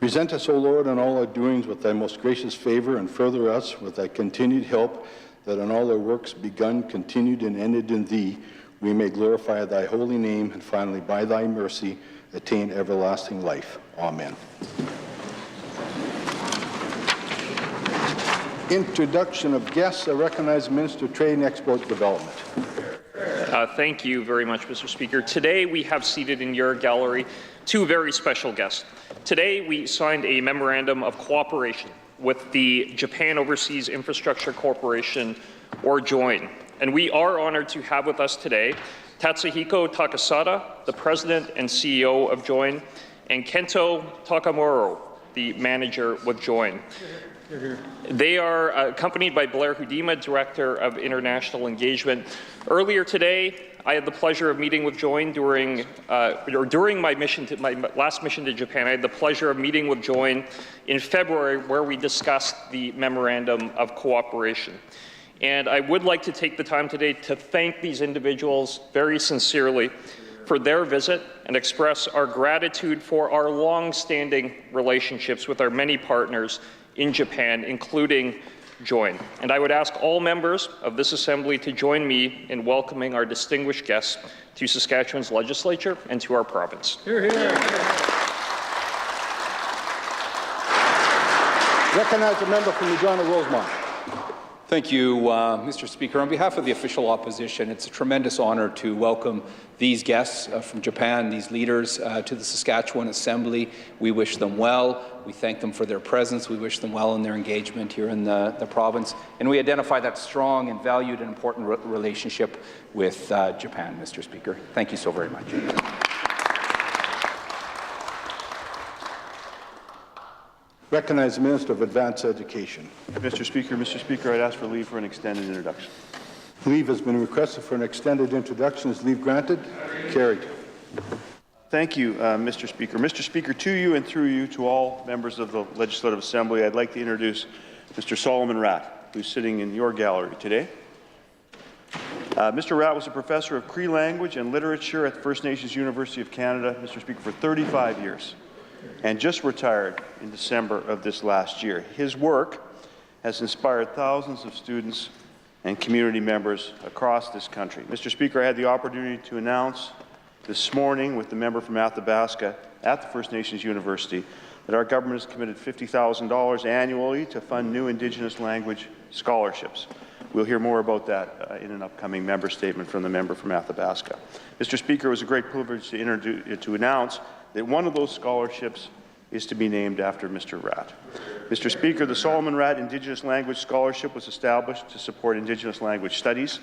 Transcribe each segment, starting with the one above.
Present us, O Lord, in all our doings with thy most gracious favor, and further us with thy continued help, that in all our works begun, continued, and ended in thee, we may glorify thy holy name, and finally, by thy mercy, attain everlasting life. Amen. Introduction of guests. I recognize Minister of Trade and Export Development. Thank you very much, Mr. Speaker. Today we have seated in your gallery two very special guests. Today we signed a memorandum of cooperation with the Japan Overseas Infrastructure Corporation, or JOIN. And we are honored to have with us today Tatsuhiko Takasada, the President and CEO of JOIN, and Kento Takamuro, the manager with JOIN. They are accompanied by Blair Hudima, Director of International Engagement. Earlier today, I had the pleasure of meeting with JOIN during my last mission to Japan. I had the pleasure of meeting with JOIN in February, where we discussed the Memorandum of Cooperation. And I would like to take the time today to thank these individuals very sincerely for their visit and express our gratitude for our long-standing relationships with our many partners in Japan, including JOIN. And I would ask all members of this Assembly to join me in welcoming our distinguished guests to Saskatchewan's legislature and to our province. Hear, hear. Recognize a member from Regina Rosemont. Thank you, Mr. Speaker. On behalf of the official opposition, it's a tremendous honour to welcome these guests from Japan, these leaders, to the Saskatchewan Assembly. We wish them well. We thank them for their presence. We wish them well in their engagement here in the province. And we identify that strong and valued and important relationship with Japan, Mr. Speaker. Thank you so very much. Recognize the Minister of Advanced Education. Mr. Speaker, I'd ask for leave for an extended introduction. Leave has been requested for an extended introduction. Is leave granted? Carried. Thank you, Mr. Speaker. Mr. Speaker, to you and through you to all members of the Legislative Assembly, I'd like to introduce Mr. Solomon Ratt, who's sitting in your gallery today. Mr. Ratt was a professor of Cree language and literature at the First Nations University of Canada, Mr. Speaker, for 35 years. And just retired in December of this last year. His work has inspired thousands of students and community members across this country. Mr. Speaker, I had the opportunity to announce this morning with the member from Athabasca at the First Nations University that our government has committed $50,000 annually to fund new Indigenous language scholarships. We'll hear more about that in an upcoming member statement from the member from Athabasca. Mr. Speaker, it was a great privilege to announce that one of those scholarships is to be named after Mr. Ratt. Mr. Speaker, the Solomon Ratt Indigenous Language Scholarship was established to support Indigenous language studies.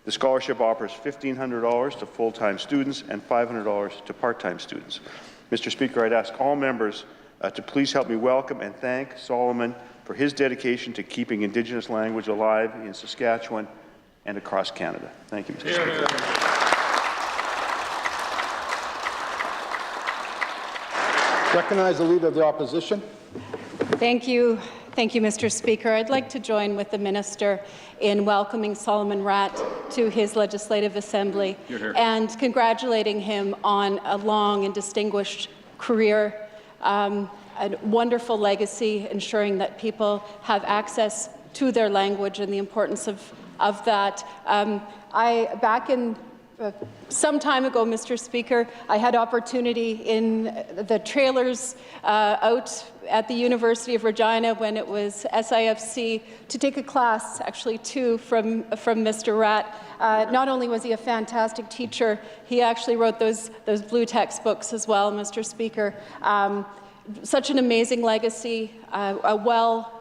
The scholarship offers $1,500 to full-time students and $500 to part-time students. Mr. Speaker, I'd ask all members to please help me welcome and thank Solomon for his dedication to keeping Indigenous language alive in Saskatchewan and across Canada. Thank you, Mr. Speaker. Recognize the Leader of the Opposition. Thank you. Thank you, Mr. Speaker. I'd like to join with the Minister in welcoming Solomon Ratt to his Legislative Assembly and congratulating him on a long and distinguished career, a wonderful legacy, ensuring that people have access to their language and the importance of that. Back in some time ago, Mr. Speaker, I had opportunity in the trailers out at the University of Regina when it was SIFC to take a class, actually two, from Mr. Ratt. Not only was he a fantastic teacher, he actually wrote those blue textbooks as well, Mr. Speaker. Such an amazing legacy, a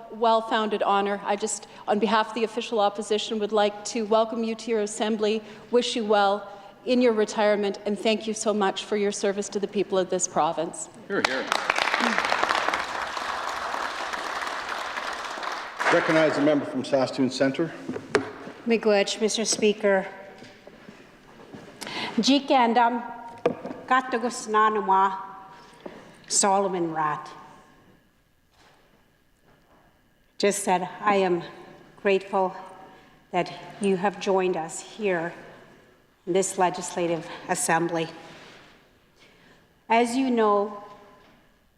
well-founded honor. I just, on behalf of the official opposition, would like to welcome you to your Assembly, wish you well in your retirement, and thank you so much for your service to the people of this province. Hear, hear. Recognize the member from Saskatoon Centre. Miigwech, Mr. Speaker. Jikandam Katagusnanama Solomon Ratt. Just said, I am grateful that you have joined us here in this Legislative Assembly. As you know,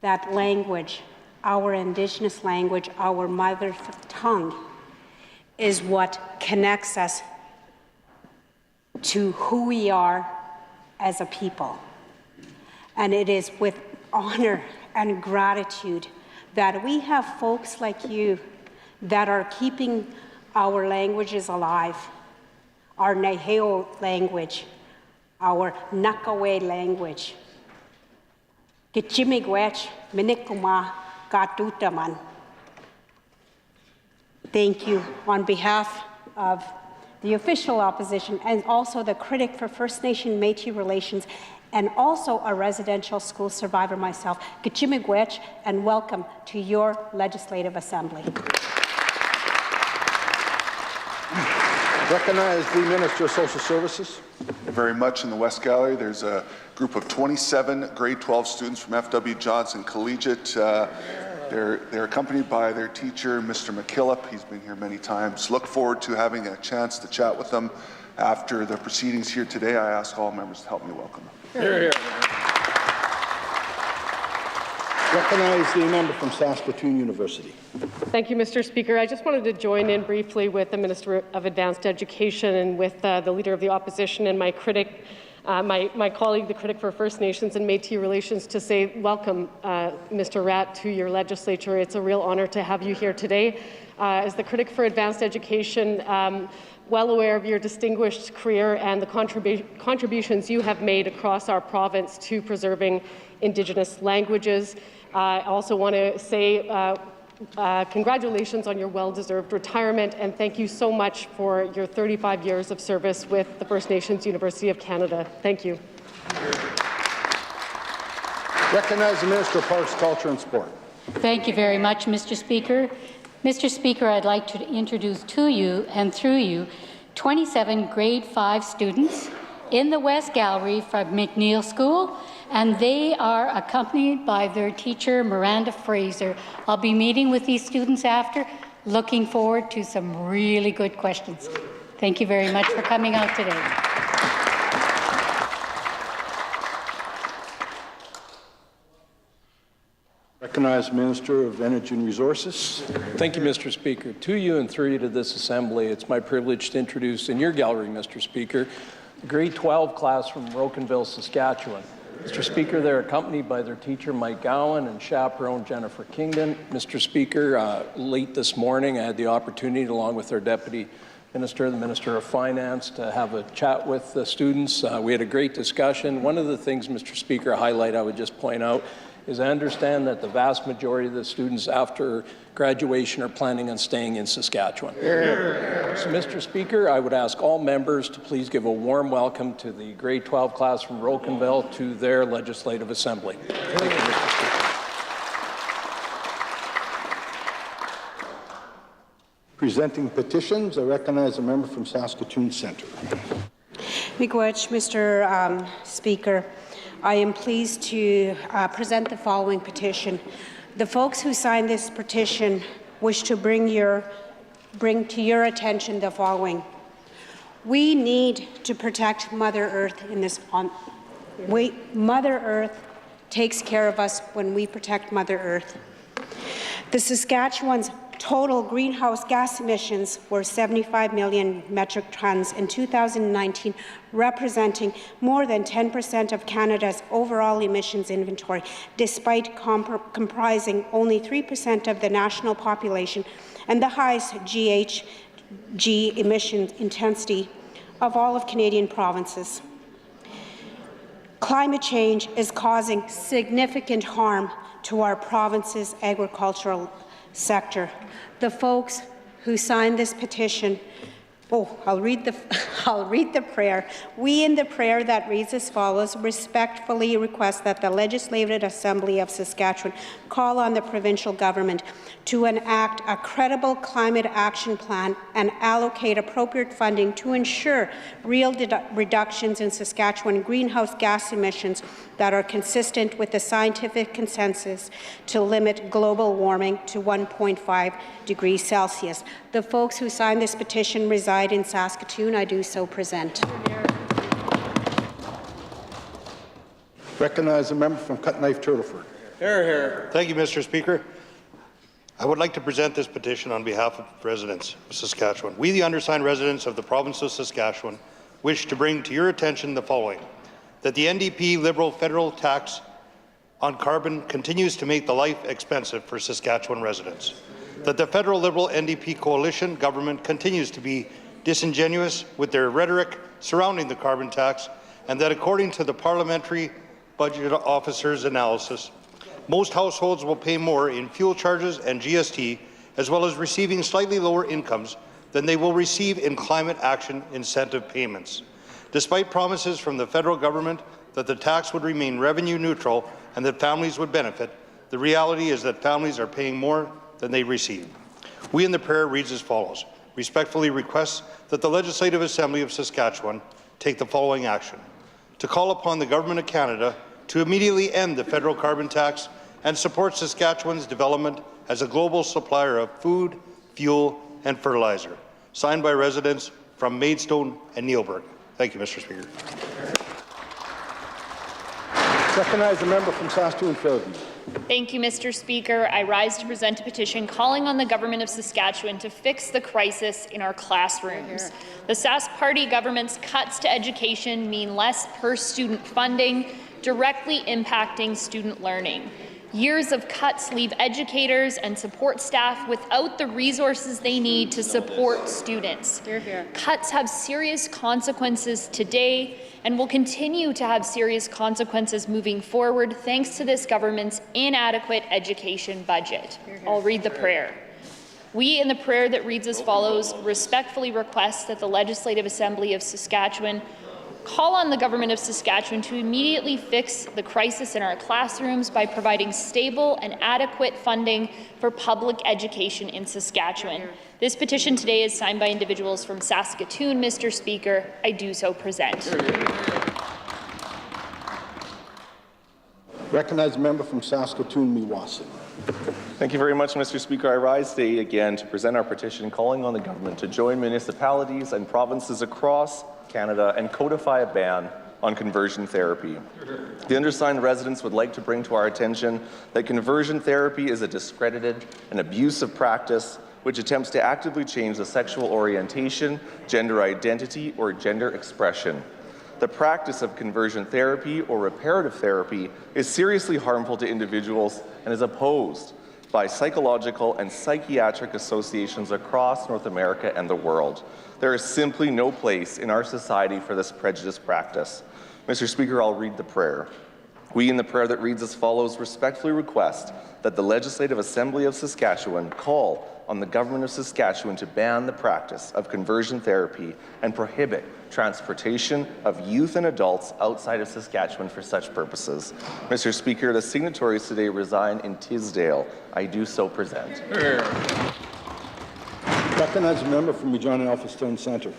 that language, our Indigenous language, our mother tongue, is what connects us to who we are as a people. And it is with honor and gratitude that we have folks like you that are keeping our languages alive, our Naheo language, our Nakawe language. Kichimigwech, Minikuma, Katutaman. Thank you on behalf of the official opposition and also the critic for First Nation Métis relations and also a residential school survivor myself. Kichimigwech, and welcome to your Legislative Assembly. Recognize the Minister of Social Services. Very much in the West Gallery. There's a group of 27 grade 12 students from F.W. Johnson Collegiate. They're accompanied by their teacher, Mr. McKillop. He's been here many times. Look forward to having a chance to chat with them after the proceedings here today. I ask all members to help me welcome them. Here, here. Recognize the member from Saskatoon University. Thank you, Mr. Speaker. I just wanted to join in briefly with the Minister of Advanced Education and with the Leader of the Opposition and my critic, my colleague, the critic for First Nations and Métis relations, to say welcome, Mr. Ratt, to your legislature. It's a real honour to have you here today. As the critic for Advanced Education, well aware of your distinguished career and the contributions you have made across our province to preserving Indigenous languages. I also want to say congratulations on your well-deserved retirement, and thank you so much for your 35 years of service with the First Nations University of Canada. Thank you. Recognize the Minister of Parks, Culture and Sport. Thank you very much, Mr. Speaker. Mr. Speaker, I'd like to introduce to you and through you 27 grade 5 students in the West Gallery from McNeil School, and they are accompanied by their teacher, Miranda Fraser. I'll be meeting with these students after, looking forward to some really good questions. Thank you very much for coming out today. Recognize Minister of Energy and Resources. Thank you, Mr. Speaker. To you and through you to this Assembly, it's my privilege to introduce in your gallery, Mr. Speaker, the grade 12 class from Rocanville, Saskatchewan. Mr. Speaker, they're accompanied by their teacher, Mike Gowan, and chaperone, Jennifer Kingdon. Mr. Speaker, late this morning, I had the opportunity, along with our Deputy Minister, the Minister of Finance, to have a chat with the students. We had a great discussion. One of the things, Mr. Speaker, I would just point out, is I understand that the vast majority of the students after graduation are planning on staying in Saskatchewan. So, Mr. Speaker, I would ask all members to please give a warm welcome to the grade 12 class from Rocanville to their Legislative Assembly. Thank you, Mr. Speaker. Presenting petitions, I recognize a member from Saskatoon Centre. Miigwech, Mr. Speaker. I am pleased to present the following petition. The folks who signed this petition wish to bring to your attention the following. We need to protect Mother Earth in this. Mother Earth takes care of us when we protect Mother Earth. The Saskatchewan's total greenhouse gas emissions were 75 million metric tons in 2019, representing more than 10% of Canada's overall emissions inventory, despite comprising only 3% of the national population and the highest GHG emission intensity of all of Canadian provinces. Climate change is causing significant harm to our province's agricultural sector. The folks who signed this petition, I'll read the prayer. We, in the prayer that reads as follows, respectfully request that the Legislative Assembly of Saskatchewan call on the provincial government to enact a credible climate action plan and allocate appropriate funding to ensure real reductions in Saskatchewan greenhouse gas emissions that are consistent with the scientific consensus to limit global warming to 1.5 degrees Celsius. The folks who signed this petition reside in Saskatoon. I do so present. Recognize a member from Cut Knife Turtleford. Hear, hear. Thank you, Mr. Speaker. I would like to present this petition on behalf of residents of Saskatchewan. We, the undersigned residents of the province of Saskatchewan, wish to bring to your attention the following: that the NDP Liberal federal tax on carbon continues to make the life expensive for Saskatchewan residents, that the federal Liberal NDP coalition government continues to be disingenuous with their rhetoric surrounding the carbon tax, and that according to the Parliamentary Budget Officer's analysis, most households will pay more in fuel charges and GST, as well as receiving slightly lower incomes than they will receive in climate action incentive payments. Despite promises from the federal government that the tax would remain revenue neutral and that families would benefit, the reality is that families are paying more than they receive. We in the prayer reads as follows: respectfully request that the Legislative Assembly of Saskatchewan take the following action: to call upon the Government of Canada to immediately end the federal carbon tax and support Saskatchewan's development as a global supplier of food, fuel, and fertilizer. Signed by residents from Maidstone and Neilburg. Thank you, Mr. Speaker. Recognize the member from Saskatoon-Fairview. Thank you, Mr. Speaker. I rise to present a petition calling on the Government of Saskatchewan to fix the crisis in our classrooms. The Sask Party government's cuts to education mean less per-student funding, directly impacting student learning. Years of cuts leave educators and support staff without the resources they need to support students. Cuts have serious consequences today and will continue to have serious consequences moving forward thanks to this government's inadequate education budget. I'll read the prayer. We, in the prayer that reads as follows, respectfully request that the Legislative Assembly of Saskatchewan call on the Government of Saskatchewan to immediately fix the crisis in our classrooms by providing stable and adequate funding for public education in Saskatchewan. This petition today is signed by individuals from Saskatoon, Mr. Speaker. I do so present. Recognize the member from Saskatoon-Meewasin. Thank you very much, Mr. Speaker. I rise today again to present our petition calling on the government to join municipalities and provinces across Canada and codify a ban on conversion therapy. The undersigned residents would like to bring to our attention that conversion therapy is a discredited and abusive practice which attempts to actively change the sexual orientation, gender identity, or gender expression. The practice of conversion therapy or reparative therapy is seriously harmful to individuals and is opposed by psychological and psychiatric associations across North America and the world. There is simply no place in our society for this prejudiced practice. Mr. Speaker, I'll read the prayer. We, in the prayer that reads as follows, respectfully request that the Legislative Assembly of Saskatchewan call on the Government of Saskatchewan to ban the practice of conversion therapy and prohibit transportation of youth and adults outside of Saskatchewan for such purposes. Mr. Speaker, the signatories today reside in Tisdale. I do so present. Recognize the member from Regina-Elphinstone Centre.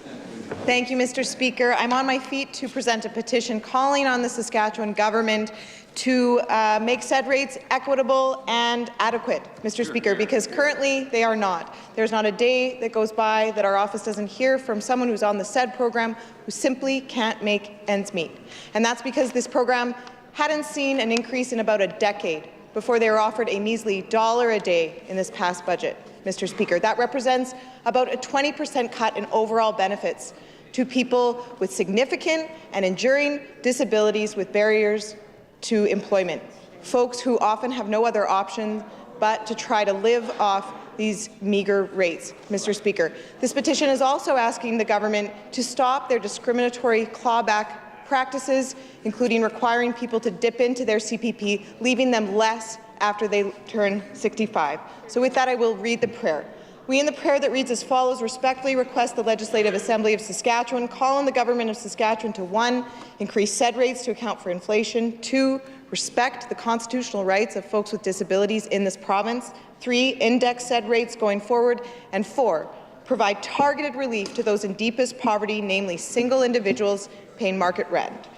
Thank you, Mr. Speaker. I'm on my feet to present a petition calling on the Saskatchewan government to make said rates equitable and adequate, Mr. Speaker, because currently they are not. There's not a day that goes by that our office doesn't hear from someone who's on the said program who simply can't make ends meet. And that's because this program hadn't seen an increase in about a decade before they were offered a measly $1 a day in this past budget, Mr. Speaker. That represents about a 20% cut in overall benefits to people with significant and enduring disabilities with barriers to employment, folks who often have no other option but to try to live off these meagre rates, Mr. Speaker. This petition is also asking the government to stop their discriminatory clawback practices, including requiring people to dip into their CPP, leaving them less after they turn 65. So with that, I will read the prayer. We, in the prayer that reads as follows, respectfully request the Legislative Assembly of Saskatchewan call on the Government of Saskatchewan to 1. Increase said rates to account for inflation, 2. Respect the constitutional rights of folks with disabilities in this province, 3. Index said rates going forward, and 4. Provide targeted relief to those in deepest poverty, namely single individuals paying market rent.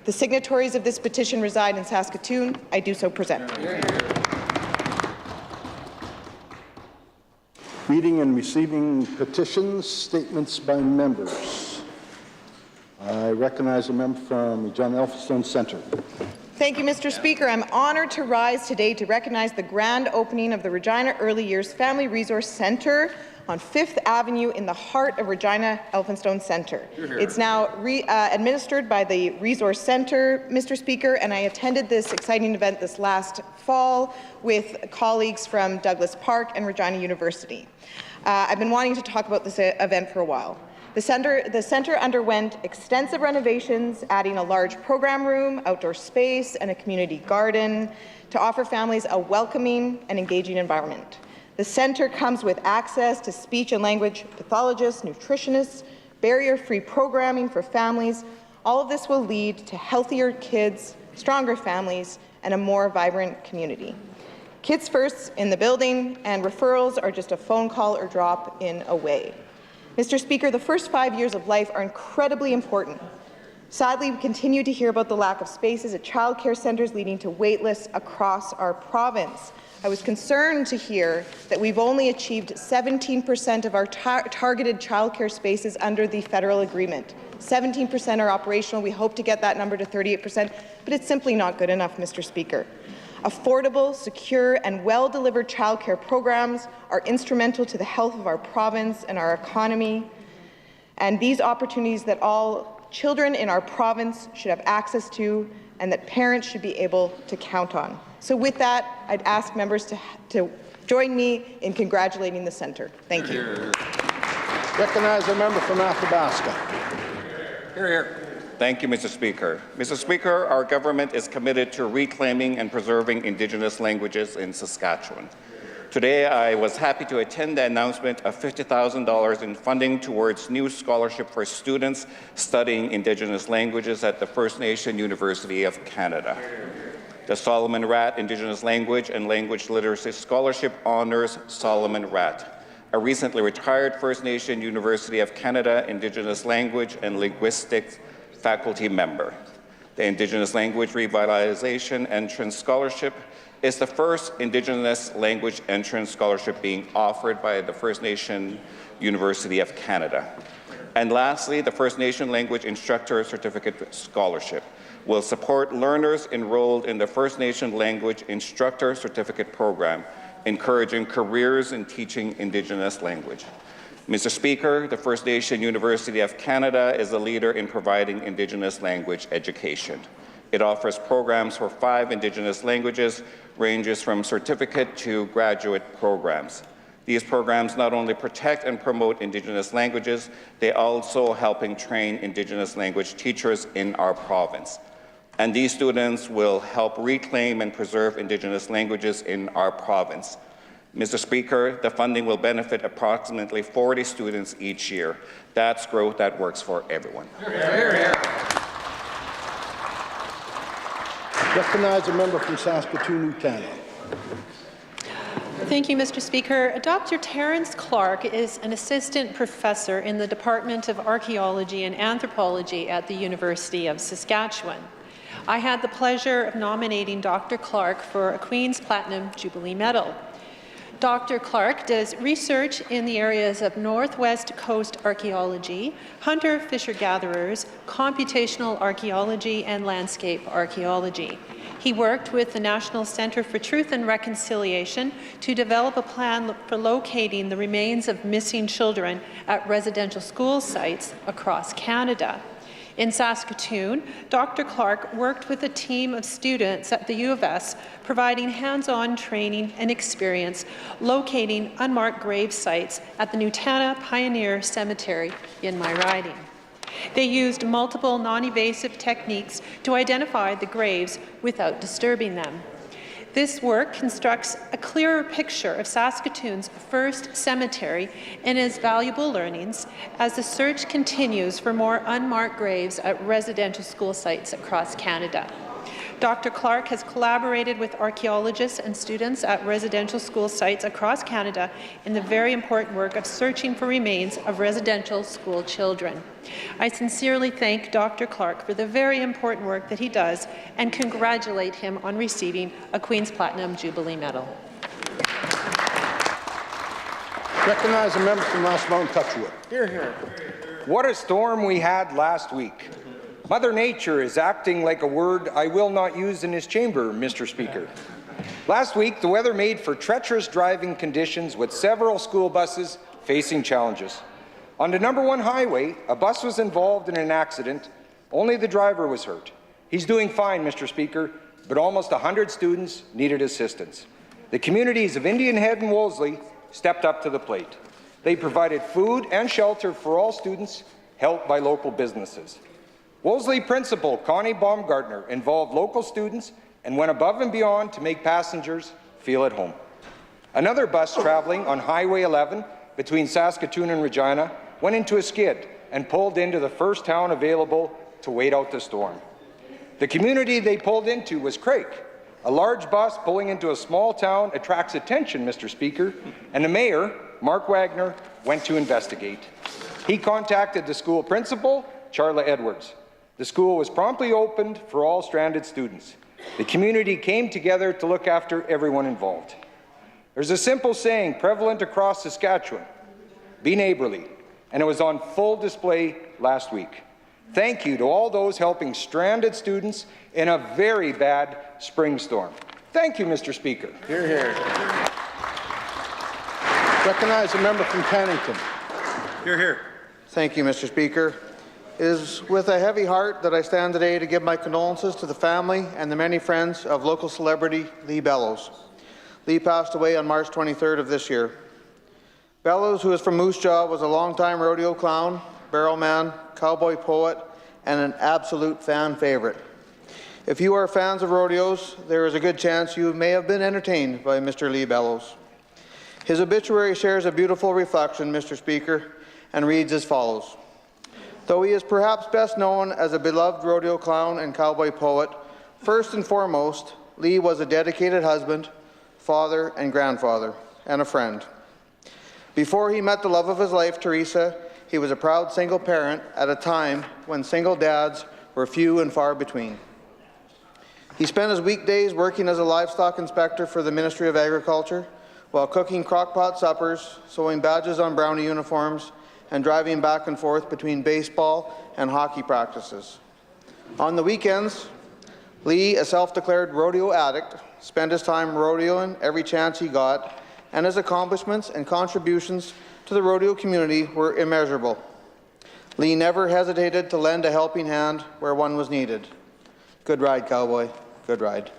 The signatories of this petition reside in Saskatoon. I do so present. Reading and receiving petitions, statements by members. I recognize a member from Regina-Elphinstone Centre. Thank you, Mr. Speaker. I'm honoured to rise today to recognize the grand opening of the Regina Early Years Family Resource Centre on 5th Avenue in the heart of Regina Elphinstone Centre. It's now administered by the Resource Centre, Mr. Speaker, and I attended this exciting event this last fall with colleagues from Douglas Park and Regina University. I've been wanting to talk about this event for a while. The centre underwent extensive renovations, adding a large program room, outdoor space, and a community garden to offer families a welcoming and engaging environment. The centre comes with access to speech and language pathologists, nutritionists, barrier-free programming for families. All of this will lead to healthier kids, stronger families, and a more vibrant community. Kids First in the building, and referrals are just a phone call or drop in away. Mr. Speaker, the first 5 years of life are incredibly important. Sadly, we continue to hear about the lack of spaces at childcare centres, leading to wait lists across our province. I was concerned to hear that we've only achieved 17% of our targeted childcare spaces under the federal agreement. 17% are operational. We hope to get that number to 38%, but it's simply not good enough, Mr. Speaker. Affordable, secure, and well-delivered childcare programs are instrumental to the health of our province and our economy, and these opportunities that all children in our province should have access to and that parents should be able to count on. So with that, I'd ask members to join me in congratulating the centre. Thank you. Recognize a member from Athabasca. Hear, hear. Thank you, Mr. Speaker. Mr. Speaker, our government is committed to reclaiming and preserving Indigenous languages in Saskatchewan. Today, I was happy to attend the announcement of $50,000 in funding towards new scholarship for students studying Indigenous languages at the First Nation University of Canada. The Solomon Rat Indigenous Language and Language Literacy Scholarship honors Solomon Rat, a recently retired First Nation University of Canada Indigenous Language and Linguistics faculty member. The Indigenous Language Revitalization Entrance Scholarship is the first Indigenous Language Entrance Scholarship being offered by the First Nation University of Canada. And lastly, the First Nation Language Instructor Certificate Scholarship will support learners enrolled in the First Nation Language Instructor Certificate Program, encouraging careers in teaching Indigenous language. Mr. Speaker, the First Nation University of Canada is a leader in providing Indigenous language education. It offers programs for 5 Indigenous languages, ranges from certificate to graduate programs. These programs not only protect and promote Indigenous languages, they also helping train Indigenous language teachers in our province. And these students will help reclaim and preserve Indigenous languages in our province. Mr. Speaker, the funding will benefit approximately 40 students each year. That's growth that works for everyone. Recognize a member from Saskatoon-Utana. Thank you, Mr. Speaker. Dr. Terence Clark is an assistant professor in the Department of Archaeology and Anthropology at the University of Saskatchewan. I had the pleasure of nominating Dr. Clark for a Queen's Platinum Jubilee Medal. Dr. Clark does research in the areas of Northwest Coast archaeology, hunter-fisher-gatherers, computational archaeology, and landscape archaeology. He worked with the National Centre for Truth and Reconciliation to develop a plan for locating the remains of missing children at residential school sites across Canada. In Saskatoon, Dr. Clark worked with a team of students at the U of S, providing hands-on training and experience locating unmarked grave sites at the Nutana Pioneer Cemetery in my riding. They used multiple non-invasive techniques to identify the graves without disturbing them. This work constructs a clearer picture of Saskatoon's first cemetery and is valuable learnings as the search continues for more unmarked graves at residential school sites across Canada. Dr. Clark has collaborated with archaeologists and students at residential school sites across Canada in the very important work of searching for remains of residential school children. I sincerely thank Dr. Clark for the very important work that he does and congratulate him on receiving a Queen's Platinum Jubilee Medal. Recognize a member from Last Mountain Touchwood. Here, here. What a storm we had last week. Mother Nature is acting like a word I will not use in this chamber, Mr. Speaker. Last week, the weather made for treacherous driving conditions with several school buses facing challenges. On the number 1 highway, a bus was involved in an accident. Only the driver was hurt. He's doing fine, Mr. Speaker, but almost 100 students needed assistance. The communities of Indian Head and Wolseley stepped up to the plate. They provided food and shelter for all students, helped by local businesses. Wolseley Principal Connie Baumgartner involved local students and went above and beyond to make passengers feel at home. Another bus traveling on Highway 11 between Saskatoon and Regina went into a skid and pulled into the first town available to wait out the storm. The community they pulled into was Craig. A large bus pulling into a small town attracts attention, Mr. Speaker, and the mayor, Mark Wagner, went to investigate. He contacted the school principal, Charla Edwards. The school was promptly opened for all stranded students. The community came together to look after everyone involved. There's a simple saying prevalent across Saskatchewan: be neighborly, and it was on full display last week. Thank you to all those helping stranded students in a very bad spring storm. Thank you, Mr. Speaker. Hear, hear. Recognize a member from Cannington. Hear, hear. Thank you, Mr. Speaker. It is with a heavy heart that I stand today to give my condolences to the family and the many friends of local celebrity Lee Bellows. Lee passed away on March 23rd of this year. Bellows, who is from Moose Jaw, was a longtime rodeo clown, barrel man, cowboy poet, and an absolute fan favorite. If you are fans of rodeos, there is a good chance you may have been entertained by Mr. Lee Bellows. His obituary shares a beautiful reflection, Mr. Speaker, and reads as follows. Though he is perhaps best known as a beloved rodeo clown and cowboy poet, first and foremost, Lee was a dedicated husband, father, and grandfather, and a friend. Before he met the love of his life, Teresa, he was a proud single parent at a time when single dads were few and far between. He spent his weekdays working as a livestock inspector for the Ministry of Agriculture, while cooking crock-pot suppers, sewing badges on brownie uniforms, and driving back and forth between baseball and hockey practices. On the weekends, Lee, a self-declared rodeo addict, spent his time rodeoing every chance he got, and his accomplishments and contributions to the rodeo community were immeasurable. Lee never hesitated to lend a helping hand where one was needed. Good ride, cowboy. Good ride.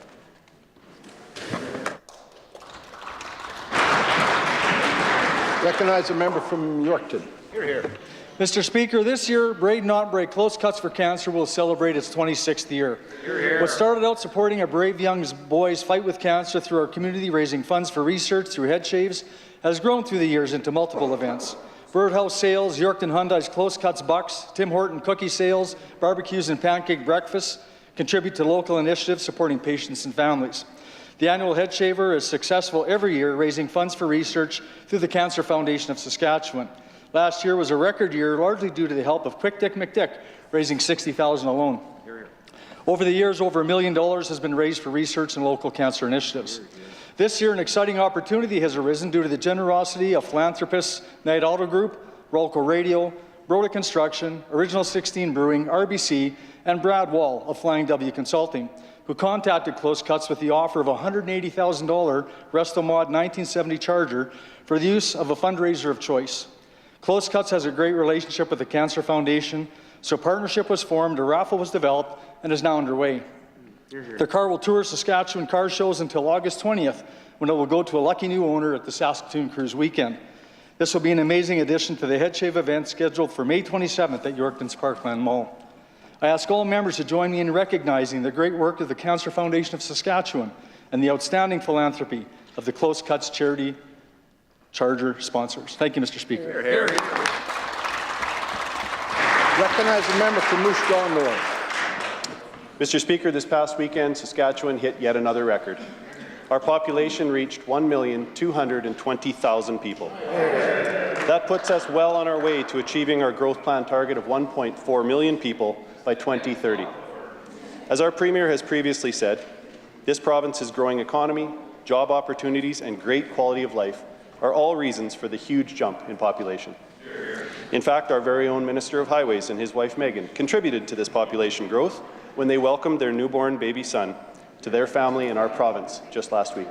Recognize a member from Yorkton. Hear, hear. Mr. Speaker, this year, Braid Not Break Close Cuts for Cancer will celebrate its 26th year. Hear, hear. What started out supporting a brave young boy's fight with cancer through our community, raising funds for research through head shaves, has grown through the years into multiple events. Birdhouse sales, Yorkton Hyundai's Close Cuts Bucks, Tim Horton cookie sales, barbecues and pancake breakfasts contribute to local initiatives supporting patients and families. The annual head shaver is successful every year, raising funds for research through the Cancer Foundation of Saskatchewan. Last year was a record year, largely due to the help of Quick Dick McDick, raising $60,000 alone. Over the years, over $1 million has been raised for research and local cancer initiatives. This year, an exciting opportunity has arisen due to the generosity of philanthropists Night Auto Group, Rolco Radio, Broda Construction, Original 16 Brewing, RBC, and Brad Wall of Flying W Consulting, who contacted Close Cuts with the offer of a $180,000 Restomod 1970 Charger for the use of a fundraiser of choice. Close Cuts has a great relationship with the Cancer Foundation, so a partnership was formed, a raffle was developed, and is now underway. The car will tour Saskatchewan car shows until August 20th, when it will go to a lucky new owner at the Saskatoon Cruise Weekend. This will be an amazing addition to the Head Shave event scheduled for May 27th at Yorkton's Parkland Mall. I ask all members to join me in recognizing the great work of the Cancer Foundation of Saskatchewan and the outstanding philanthropy of the Close Cuts Charity Charger sponsors. Thank you, Mr. Speaker. Hear, hear. Recognize a member from Moose Jaw North. Mr. Speaker, this past weekend, Saskatchewan hit yet another record. Our population reached 1,220,000 people. That puts us well on our way to achieving our growth plan target of 1.4 million people by 2030. As our Premier has previously said, this province's growing economy, job opportunities, and great quality of life are all reasons for the huge jump in population. In fact, our very own Minister of Highways and his wife Megan contributed to this population growth when they welcomed their newborn baby son to their family in our province just last week.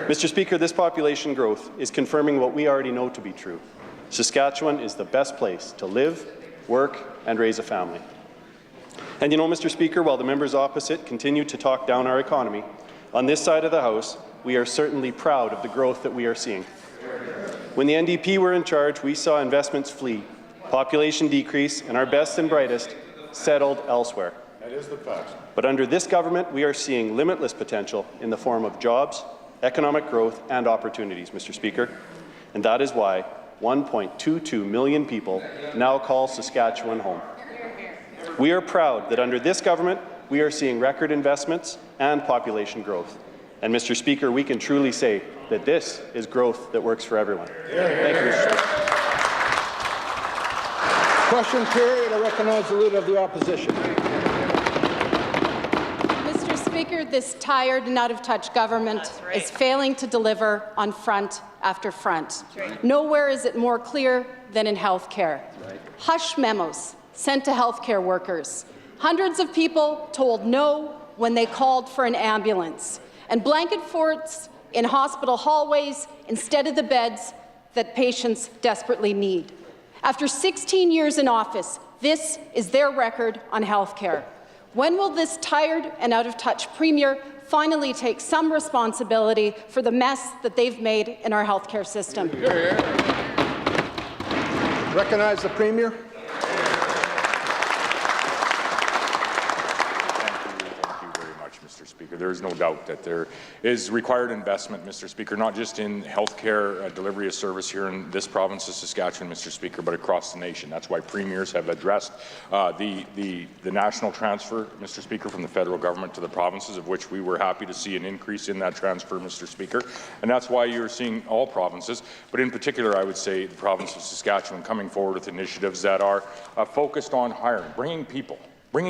Mr. Speaker, this population growth is confirming what we already know to be true. Saskatchewan is the best place to live, work, and raise a family. And you know, Mr. Speaker, while the members opposite continue to talk down our economy, on this side of the House, we are certainly proud of the growth that we are seeing. When the NDP were in charge, we saw investments flee, population decrease, and our best and brightest settled elsewhere. That is the fact. But under this government, we are seeing limitless potential in the form of jobs, economic growth, and opportunities, Mr. Speaker. And that is why 1.22 million people now call Saskatchewan home. We are proud that under this government, we are seeing record investments and population growth. And Mr. Speaker, we can truly say that this is growth that works for everyone. Thank you, Mr. Speaker. Question period. I recognize the Leader of the Opposition. Mr. Speaker, this tired and out-of-touch government is failing to deliver on front after front. Nowhere is it more clear than in healthcare. Hush memos sent to healthcare workers. Hundreds of people told no when they called for an ambulance. And blanket forts in hospital hallways instead of the beds that patients desperately need. After 16 years in office, this is their record on health care. When will this tired and out-of-touch Premier finally take some responsibility for the mess that they've made in our health care system? Recognize the Premier. Mr. Speaker. There is no doubt that there is required investment, Mr. Speaker, not just in healthcare delivery of service here in this province of Saskatchewan, Mr. Speaker, but across the nation. That's why premiers have addressed the national transfer, Mr. Speaker, from the federal government to the provinces, of which we were happy to see an increase in that transfer, Mr. Speaker. And that's why you're seeing all provinces, but in particular, I would say the province of Saskatchewan coming forward with initiatives that are focused on hiring, bringing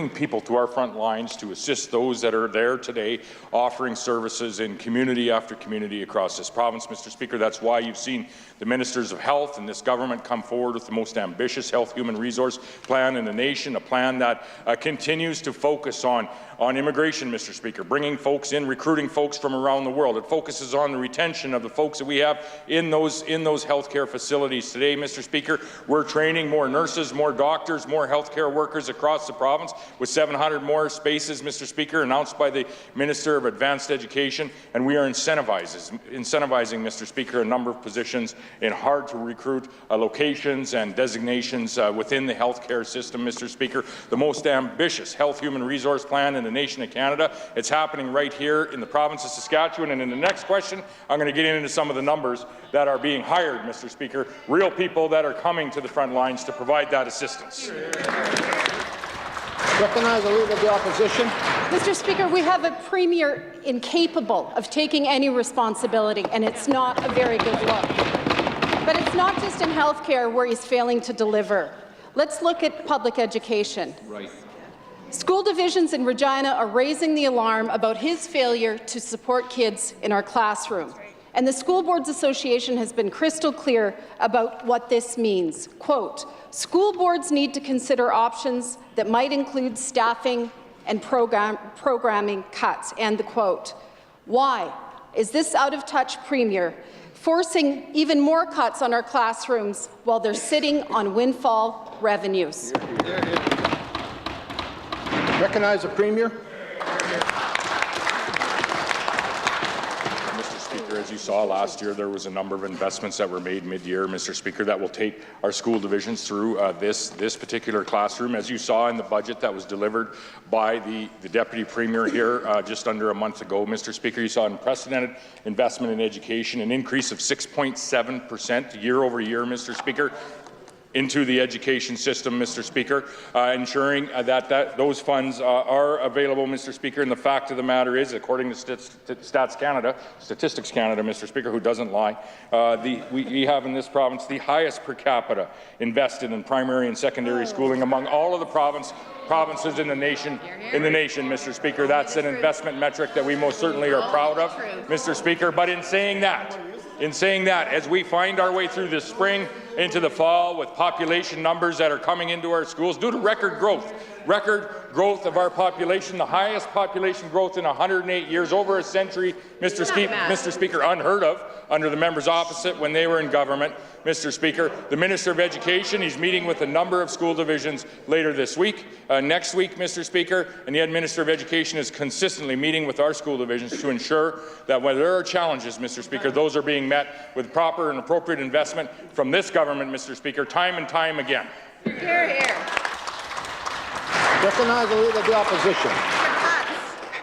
people to our front lines to assist those that are there today, offering services in community after community across this province, Mr. Speaker. That's why you've seen the Ministers of Health and this government come forward with the most ambitious health human resource plan in the nation, a plan that continues to focus on immigration, Mr. Speaker, bringing folks in, recruiting folks from around the world. It focuses on the retention of the folks that we have in those healthcare facilities today, Mr. Speaker. We're training more nurses, more doctors, more healthcare workers across the province, with 700 more spaces, Mr. Speaker, announced by the Minister of Advanced Education, and we are incentivizing, Mr. Speaker, a number of positions in hard-to-recruit locations and designations within the healthcare system, Mr. Speaker. The most ambitious health human resource plan in the nation of Canada. It's happening right here in the province of Saskatchewan, and in the next question, I'm going to get into some of the numbers that are being hired, Mr. Speaker, real people that are coming to the front lines to provide that assistance. Recognize the Leader of the Opposition. Mr. Speaker, we have a Premier incapable of taking any responsibility, and it's not a very good look. But it's not just in healthcare where he's failing to deliver. Let's look at public education. Right. School divisions in Regina are raising the alarm about his failure to support kids in our classroom. And the School Boards Association has been crystal clear about what this means. Quote, school boards need to consider options that might include staffing and programming cuts, end the quote. Why is this out-of-touch Premier forcing even more cuts on our classrooms while they're sitting on windfall revenues? Recognize the Premier. As you saw last year, there was a number of investments that were made mid-year, Mr. Speaker, that will take our school divisions through this particular classroom. As you saw in the budget that was delivered by the Deputy Premier here just under a month ago, Mr. Speaker, you saw unprecedented investment in education, an increase of 6.7% year over year, Mr. Speaker, into the education system, Mr. Speaker, ensuring that those funds are available, Mr. Speaker. And the fact of the matter is, according to Statistics Canada, Mr. Speaker, who doesn't lie, we have in this province the highest per capita invested in primary and secondary schooling among all of the provinces in the nation, Mr. Speaker. That's an investment metric that we most certainly are proud of, Mr. Speaker. But in saying that, as we find our way through this spring, into the fall with population numbers that are coming into our schools due to record growth. Record growth of our population, the highest population growth in 108 years, over a century, Mr. Speaker, unheard of under the members opposite when they were in government. Mr. Speaker, the Minister of Education, he's meeting with a number of school divisions later this week, next week, Mr. Speaker, and the Minister of Education is consistently meeting with our school divisions to ensure that when there are challenges, Mr. Speaker, those are being met with proper and appropriate investment from this government, Mr. Speaker, time and time again. Hear, hear. Recognize the Leader of the Opposition.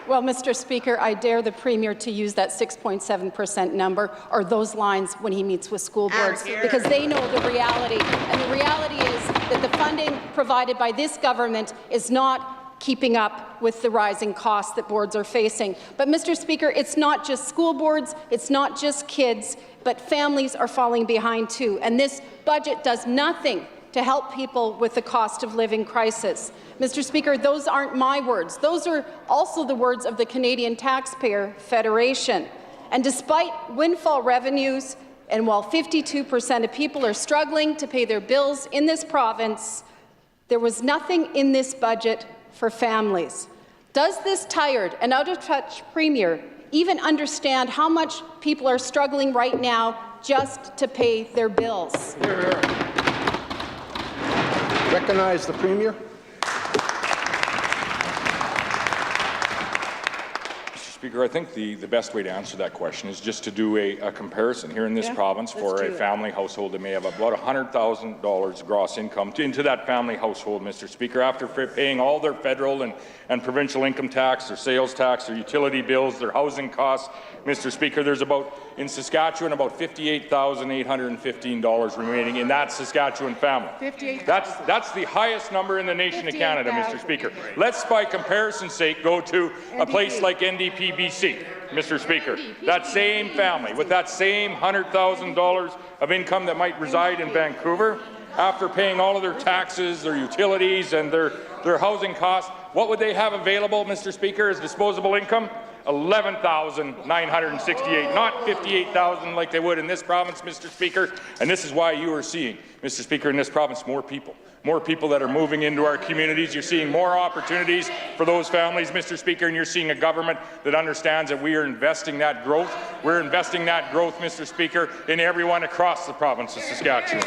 Well, Mr. Speaker, I dare the Premier to use that 6.7% number or those lines when he meets with school boards, because they know the reality. And the reality is that the funding provided by this government is not keeping up with the rising costs that boards are facing. But, Mr. Speaker, it's not just school boards, it's not just kids, but families are falling behind too. And this budget does nothing to help people with the cost of living crisis. Mr. Speaker, those aren't my words. Those are also the words of the Canadian Taxpayer Federation. And despite windfall revenues, and while 52% of people are struggling to pay their bills in this province, there was nothing in this budget for families. Does this tired and out-of-touch Premier even understand how much people are struggling right now just to pay their bills? Recognize the Premier. Speaker, I think the best way to answer that question is just to do a comparison. Here in this province, for a family household that may have about $100,000 gross income into that family household, Mr. Speaker, after paying all their federal and provincial income tax, their sales tax, their utility bills, their housing costs, Mr. Speaker, there's in Saskatchewan, about $58,815 remaining in that Saskatchewan family. That's the highest number in the nation of Canada, Mr. Speaker. Let's, by comparison's sake, go to a place like NDP, BC, Mr. Speaker. That same family with that same $100,000 of income that might reside in Vancouver, after paying all of their taxes, their utilities, and their housing costs, what would they have available, Mr. Speaker, as disposable income? $11,968, not $58,000 like they would in this province, Mr. Speaker. And this is why you are seeing, Mr. Speaker, in this province, more people that are moving into our communities. You're seeing more opportunities for those families, Mr. Speaker, and you're seeing a government that understands that we are investing that growth. We're investing that growth, Mr. Speaker, in everyone across the province of Saskatchewan.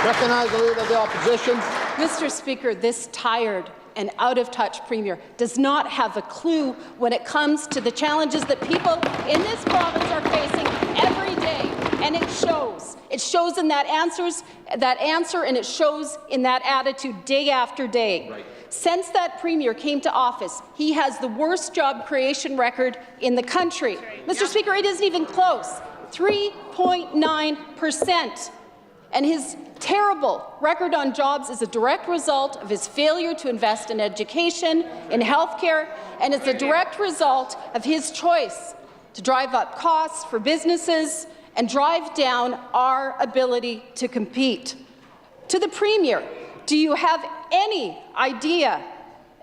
Recognize the Leader of the Opposition. Mr. Speaker, this tired and out-of-touch Premier does not have a clue when it comes to the challenges that people in this province are facing every day, and it shows. It shows in that answer, and it shows in that attitude day after day. Right. Since that Premier came to office, he has the worst job creation record in the country. Right. Mr. Speaker, it isn't even close. 3.9%. And his terrible record on jobs is a direct result of his failure to invest in education, in health care, and it's a direct result of his choice to drive up costs for businesses and drive down our ability to compete. To the Premier, do you have any idea,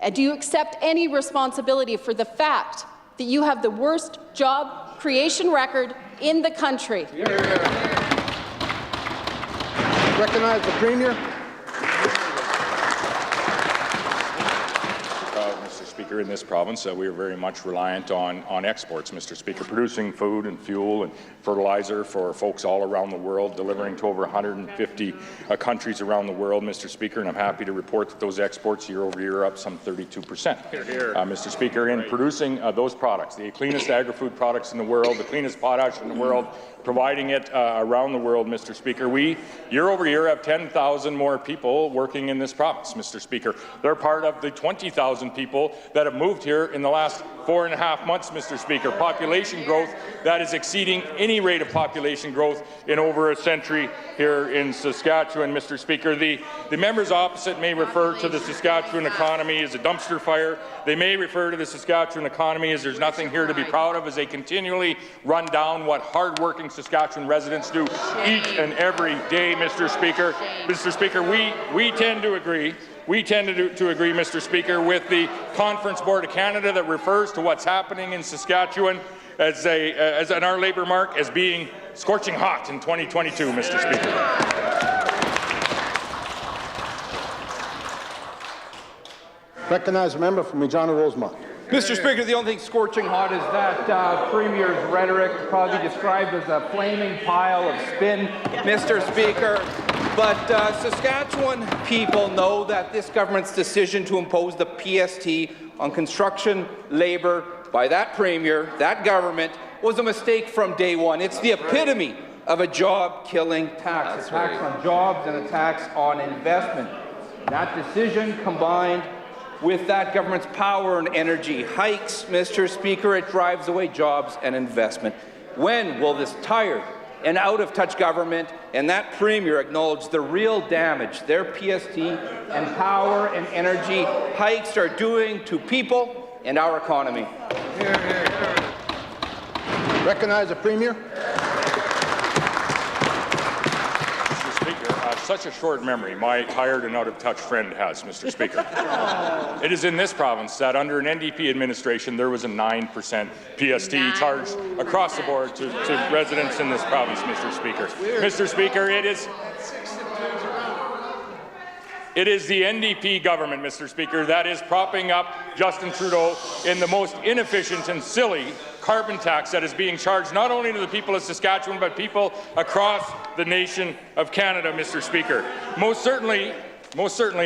and do you accept any responsibility for the fact that you have the worst job creation record in the country? Recognize the Premier. Mr. Speaker, in this province, we are very much reliant on exports, Mr. Speaker, producing food and fuel and fertilizer for folks all around the world, delivering to over 150 countries around the world, Mr. Speaker, and I'm happy to report that those exports year over year are up some 32%. Mr. Speaker, in producing those products, the cleanest agri-food products in the world, the cleanest potash in the world, providing it around the world, Mr. Speaker. We, year over year, have 10,000 more people working in this province, Mr. Speaker. They're part of the 20,000 people that have moved here in the last 4.5 months, Mr. Speaker. Population growth that is exceeding any rate of population growth in over a century here in Saskatchewan, Mr. Speaker. The members opposite may refer to the Saskatchewan economy as a dumpster fire. They may refer to the Saskatchewan economy as there's nothing here to be proud of, as they continually run down what hard-working Saskatchewan residents do each and every day, Mr. Speaker. Mr. Speaker, we tend to agree. We tend to agree, Mr. Speaker, with the Conference Board of Canada that refers to what's happening in Saskatchewan as our labour mark as being scorching hot in 2022, Mr. Speaker. Recognize a member from Regina Rosemont. Mr. Speaker, the only thing scorching hot is that Premier's rhetoric, probably described as a flaming pile of spin, Mr. Speaker. But Saskatchewan people know that this government's decision to impose the PST on construction labour by that Premier, that government, was a mistake from day one. It's the epitome of a job-killing tax, a tax on jobs and a tax on investment. That decision combined with that government's power and energy hikes, Mr. Speaker, it drives away jobs and investment. When will this tired and out-of-touch government and that Premier acknowledge the real damage their PST and power and energy hikes are doing to people and our economy? Recognize the Premier. Such a short memory my tired and out-of-touch friend has, Mr. Speaker. It is in this province that under an NDP administration there was a 9% PST charge across the board to residents in this province, Mr. Speaker. Mr. Speaker, it is the NDP government, Mr. Speaker, that is propping up Justin Trudeau in the most inefficient and silly carbon tax that is being charged not only to the people of Saskatchewan, but people across the nation of Canada, Mr. Speaker. Most certainly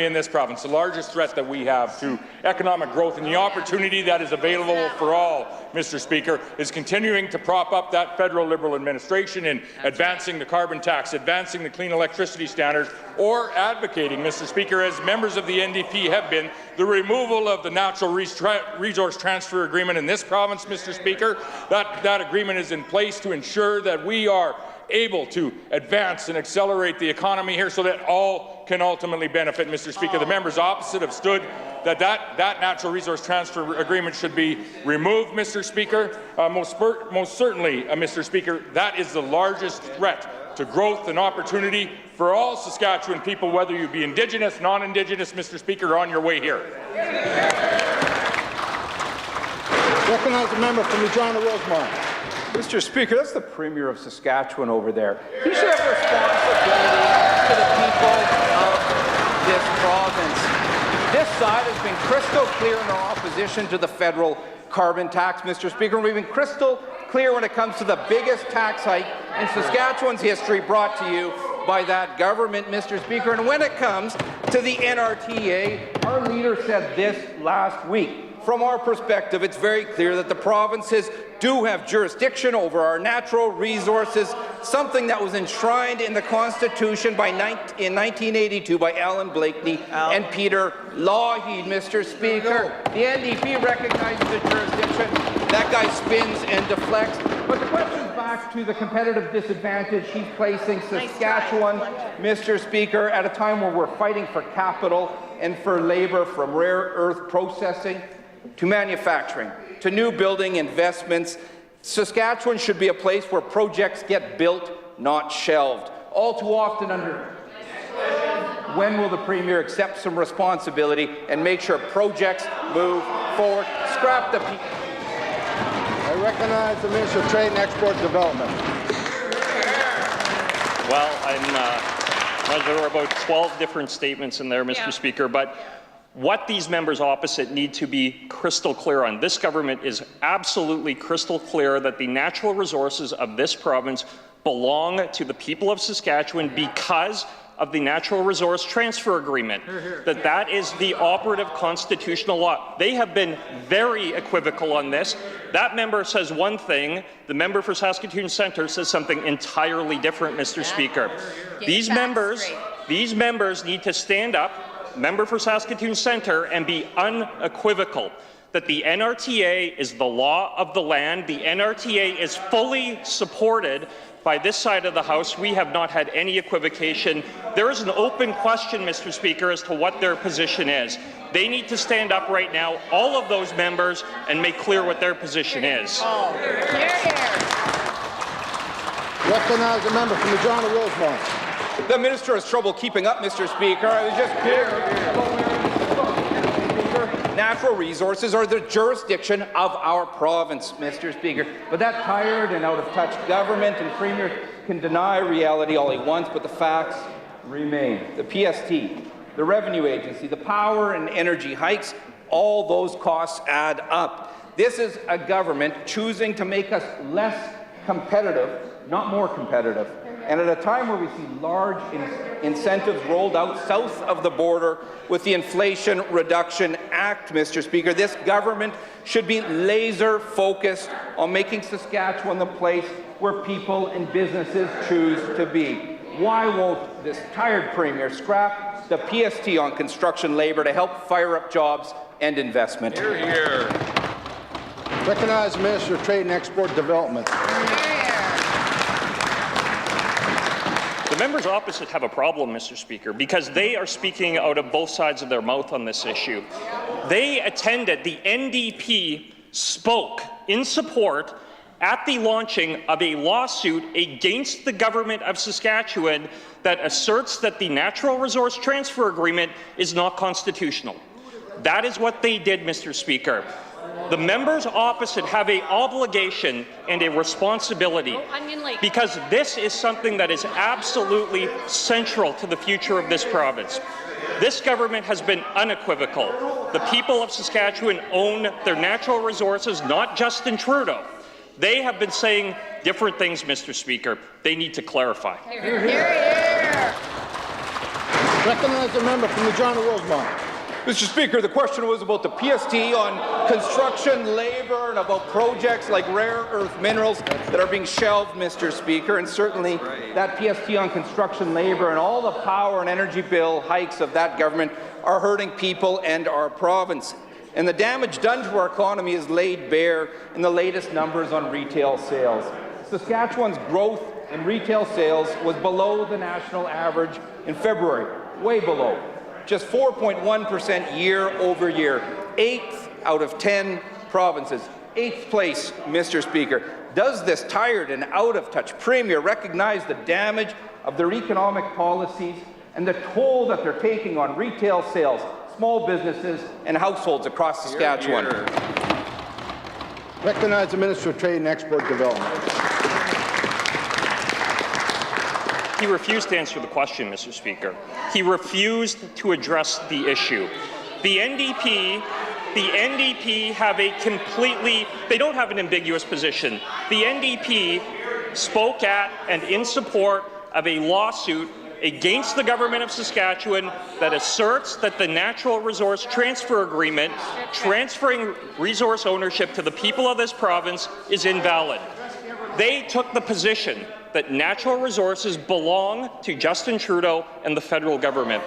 in this province, the largest threat that we have to economic growth and the opportunity that is available for all, Mr. Speaker, is continuing to prop up that federal Liberal administration in advancing the carbon tax, advancing the clean electricity standards, or advocating, Mr. Speaker, as members of the NDP have been, the removal of the natural resource transfer agreement in this province, Mr. Speaker. That agreement is in place to ensure that we are able to advance and accelerate the economy here so that all can ultimately benefit, Mr. Speaker. The members opposite have stood that natural resource transfer agreement should be removed, Mr. Speaker. Most certainly, Mr. Speaker, that is the largest threat to growth and opportunity for all Saskatchewan people, whether you be Indigenous, non-Indigenous, Mr. Speaker, on your way here. Recognize the member from Regina Rosemont. Mr. Speaker, that's the Premier of Saskatchewan over there. He should have responsibility to the people of this province. This side has been crystal clear in our opposition to the federal carbon tax, Mr. Speaker, and we've been crystal clear when it comes to the biggest tax hike in Saskatchewan's history brought to you by that government, Mr. Speaker. And when it comes to the NRTA, our leader said this last week. From our perspective, it's very clear that the provinces do have jurisdiction over our natural resources, something that was enshrined in the Constitution in 1982 by Alan Blakeney and Peter Lougheed, Mr. Speaker. The NDP recognizes the jurisdiction. That guy spins and deflects. But the question's back to the competitive disadvantage he's placing Saskatchewan, Mr. Speaker, at a time where we're fighting for capital and for labour, from rare earth processing to manufacturing, to new building investments. Saskatchewan should be a place where projects get built, not shelved. All too often when will the Premier accept some responsibility and make sure projects move forward? Scrap the people. I recognize the Minister of Trade and Export Development. Well, there were about 12 different statements in there, Mr. Speaker, but what these members opposite need to be crystal clear on, this government is absolutely crystal clear that the natural resources of this province belong to the people of Saskatchewan because of the Natural Resource Transfer Agreement, that is the operative constitutional law. They have been very equivocal on this. That member says one thing, the member for Saskatoon Centre says something entirely different, Mr. Speaker. These members need to stand up, member for Saskatoon Centre, and be unequivocal that the NRTA is the law of the land. The NRTA is fully supported by this side of the House. We have not had any equivocation. There is an open question, Mr. Speaker, as to what their position is. They need to stand up right now, all of those members, and make clear what their position is. Recognize the member from Regina Rosemont. The minister has trouble keeping up, Mr. Speaker. I was just clear about where he spoke, Mr. Speaker. natural resources are the jurisdiction of our province, Mr. Speaker. But that tired and out-of-touch government and Premier can deny reality all he wants, but the facts remain. The PST, the Revenue Agency, the power and energy hikes, all those costs add up. This is a government choosing to make us less competitive, not more competitive. And at a time where we see large incentives rolled out south of the border with the Inflation Reduction Act, Mr. Speaker, this government should be laser-focused on making Saskatchewan the place where people and businesses choose to be. Why won't this tired Premier scrap the PST on construction labour to help fire up jobs and investment? Hear, hear. Recognize the Minister of Trade and Export Development. The members opposite have a problem, Mr. Speaker, because they are speaking out of both sides of their mouth on this issue. They attended, the NDP spoke in support at the launching of a lawsuit against the government of Saskatchewan that asserts that the Natural Resource Transfer Agreement is not constitutional. That is what they did, Mr. Speaker. The members opposite have an obligation and a responsibility, because this is something that is absolutely central to the future of this province. This government has been unequivocal. The people of Saskatchewan own their natural resources, not Justin Trudeau. They have been saying different things, Mr. Speaker. They need to clarify. Hear, hear. Recognize the member from the John Rosemont. Mr. Speaker, the question was about the PST on construction labour and about projects like rare earth minerals that are being shelved, Mr. Speaker, and certainly that PST on construction labour and all the power and energy bill hikes of that government are hurting people and our province. And the damage done to our economy is laid bare in the latest numbers on retail sales. Saskatchewan's growth in retail sales was below the national average in February, way below. Just 4.1% year over year, 8th out of 10 provinces, 8th place, Mr. Speaker. Does this tired and out-of-touch Premier recognize the damage of their economic policies and the toll that they're taking on retail sales, small businesses and households across Saskatchewan? Hear, hear. Recognize the Minister of Trade and Export Development. He refused to answer the question, Mr. Speaker. He refused to address the issue. The NDP have a completely, they don't have an ambiguous position. The NDP spoke at and in support of a lawsuit against the government of Saskatchewan that asserts that the Natural Resource Transfer Agreement, transferring resource ownership to the people of this province, is invalid. They took the position that natural resources belong to Justin Trudeau and the federal government.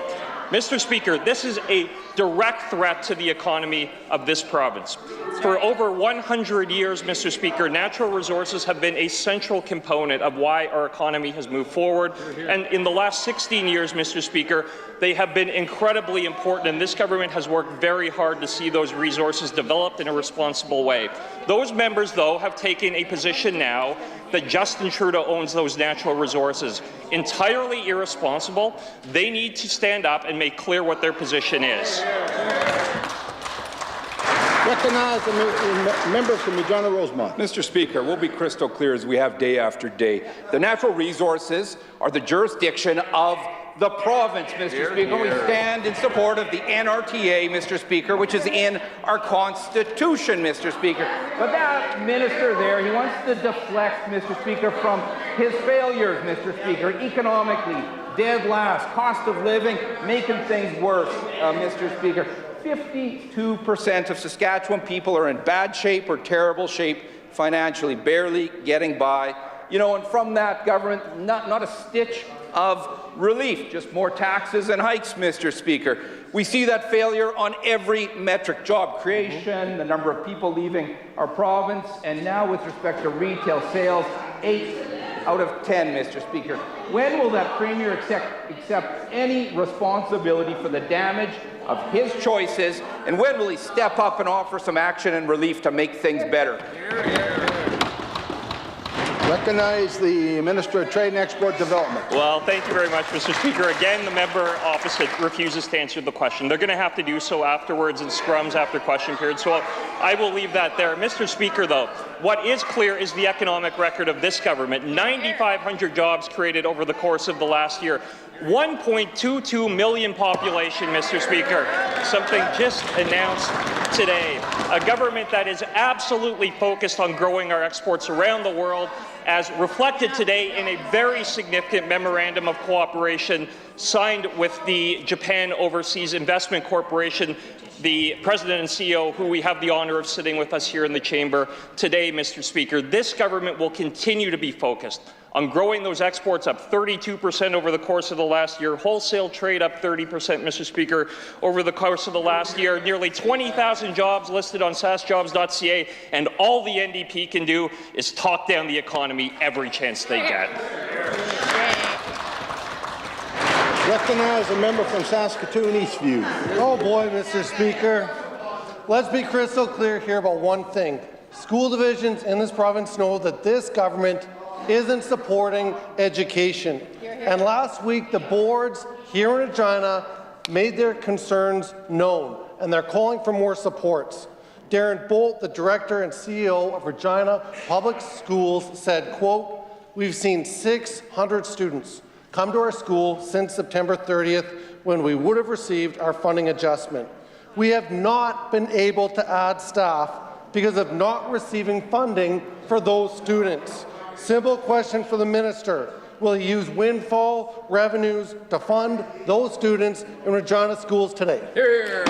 Mr. Speaker, this is a direct threat to the economy of this province. For over 100 years, Mr. Speaker, natural resources have been a central component of why our economy has moved forward. And in the last 16 years, Mr. Speaker, they have been incredibly important, and this government has worked very hard to see those resources developed in a responsible way. Those members, though, have taken a position now that Justin Trudeau owns those natural resources. Entirely irresponsible. They need to stand up and make clear what their position is. Recognize the member from the John Rosemont. Mr. Speaker, we'll be crystal clear as we have day after day. The natural resources are the jurisdiction of the province, Mr. Speaker. We stand in support of the NRTA, Mr. Speaker, which is in our Constitution, Mr. Speaker. But that minister there, he wants to deflect, Mr. Speaker, from his failures, Mr. Speaker, economically, dead last, cost of living, making things worse, Mr. Speaker. 52% of Saskatchewan people are in bad shape or terrible shape financially, barely getting by. You know, and from that government, not a stitch of relief, just more taxes and hikes, Mr. Speaker. We see that failure on every metric: job creation, the number of people leaving our province, and now with respect to retail sales, 8 out of 10, Mr. Speaker. When will that Premier accept any responsibility for the damage of his choices, and when will he step up and offer some action and relief to make things better? Recognize the Minister of Trade and Export Development. Well, thank you very much, Mr. Speaker. Again, the member opposite refuses to answer the question. They're going to have to do so afterwards in scrums after question period, so I will leave that there. Mr. Speaker, though, what is clear is the economic record of this government. 9,500 jobs created over the course of the last year. 1.22 million population, Mr. Speaker, something just announced today. A government that is absolutely focused on growing our exports around the world, as reflected today in a very significant memorandum of cooperation signed with the Japan Overseas Investment Corporation, the President and CEO, who we have the honour of sitting with us here in the chamber today, Mr. Speaker. This government will continue to be focused on growing those exports up 32% over the course of the last year, wholesale trade up 30%, Mr. Speaker, over the course of the last year, nearly 20,000 jobs listed on saskjobs.ca, and all the NDP can do is talk down the economy every chance they get. Recognize a member from Saskatoon Eastview. Oh boy, Mr. Speaker. Let's be crystal clear here about one thing. School divisions in this province know that this government isn't supporting education. And last week, the boards here in Regina made their concerns known, and they're calling for more supports. Darren Bolt, the director and CEO of Regina Public Schools, said, quote, "We've seen 600 students come to our school since September 30th, when we would have received our funding adjustment. We have not been able to add staff because of not receiving funding for those students. Simple question for the minister. Will he use windfall revenues to fund those students in Regina schools today?" Here.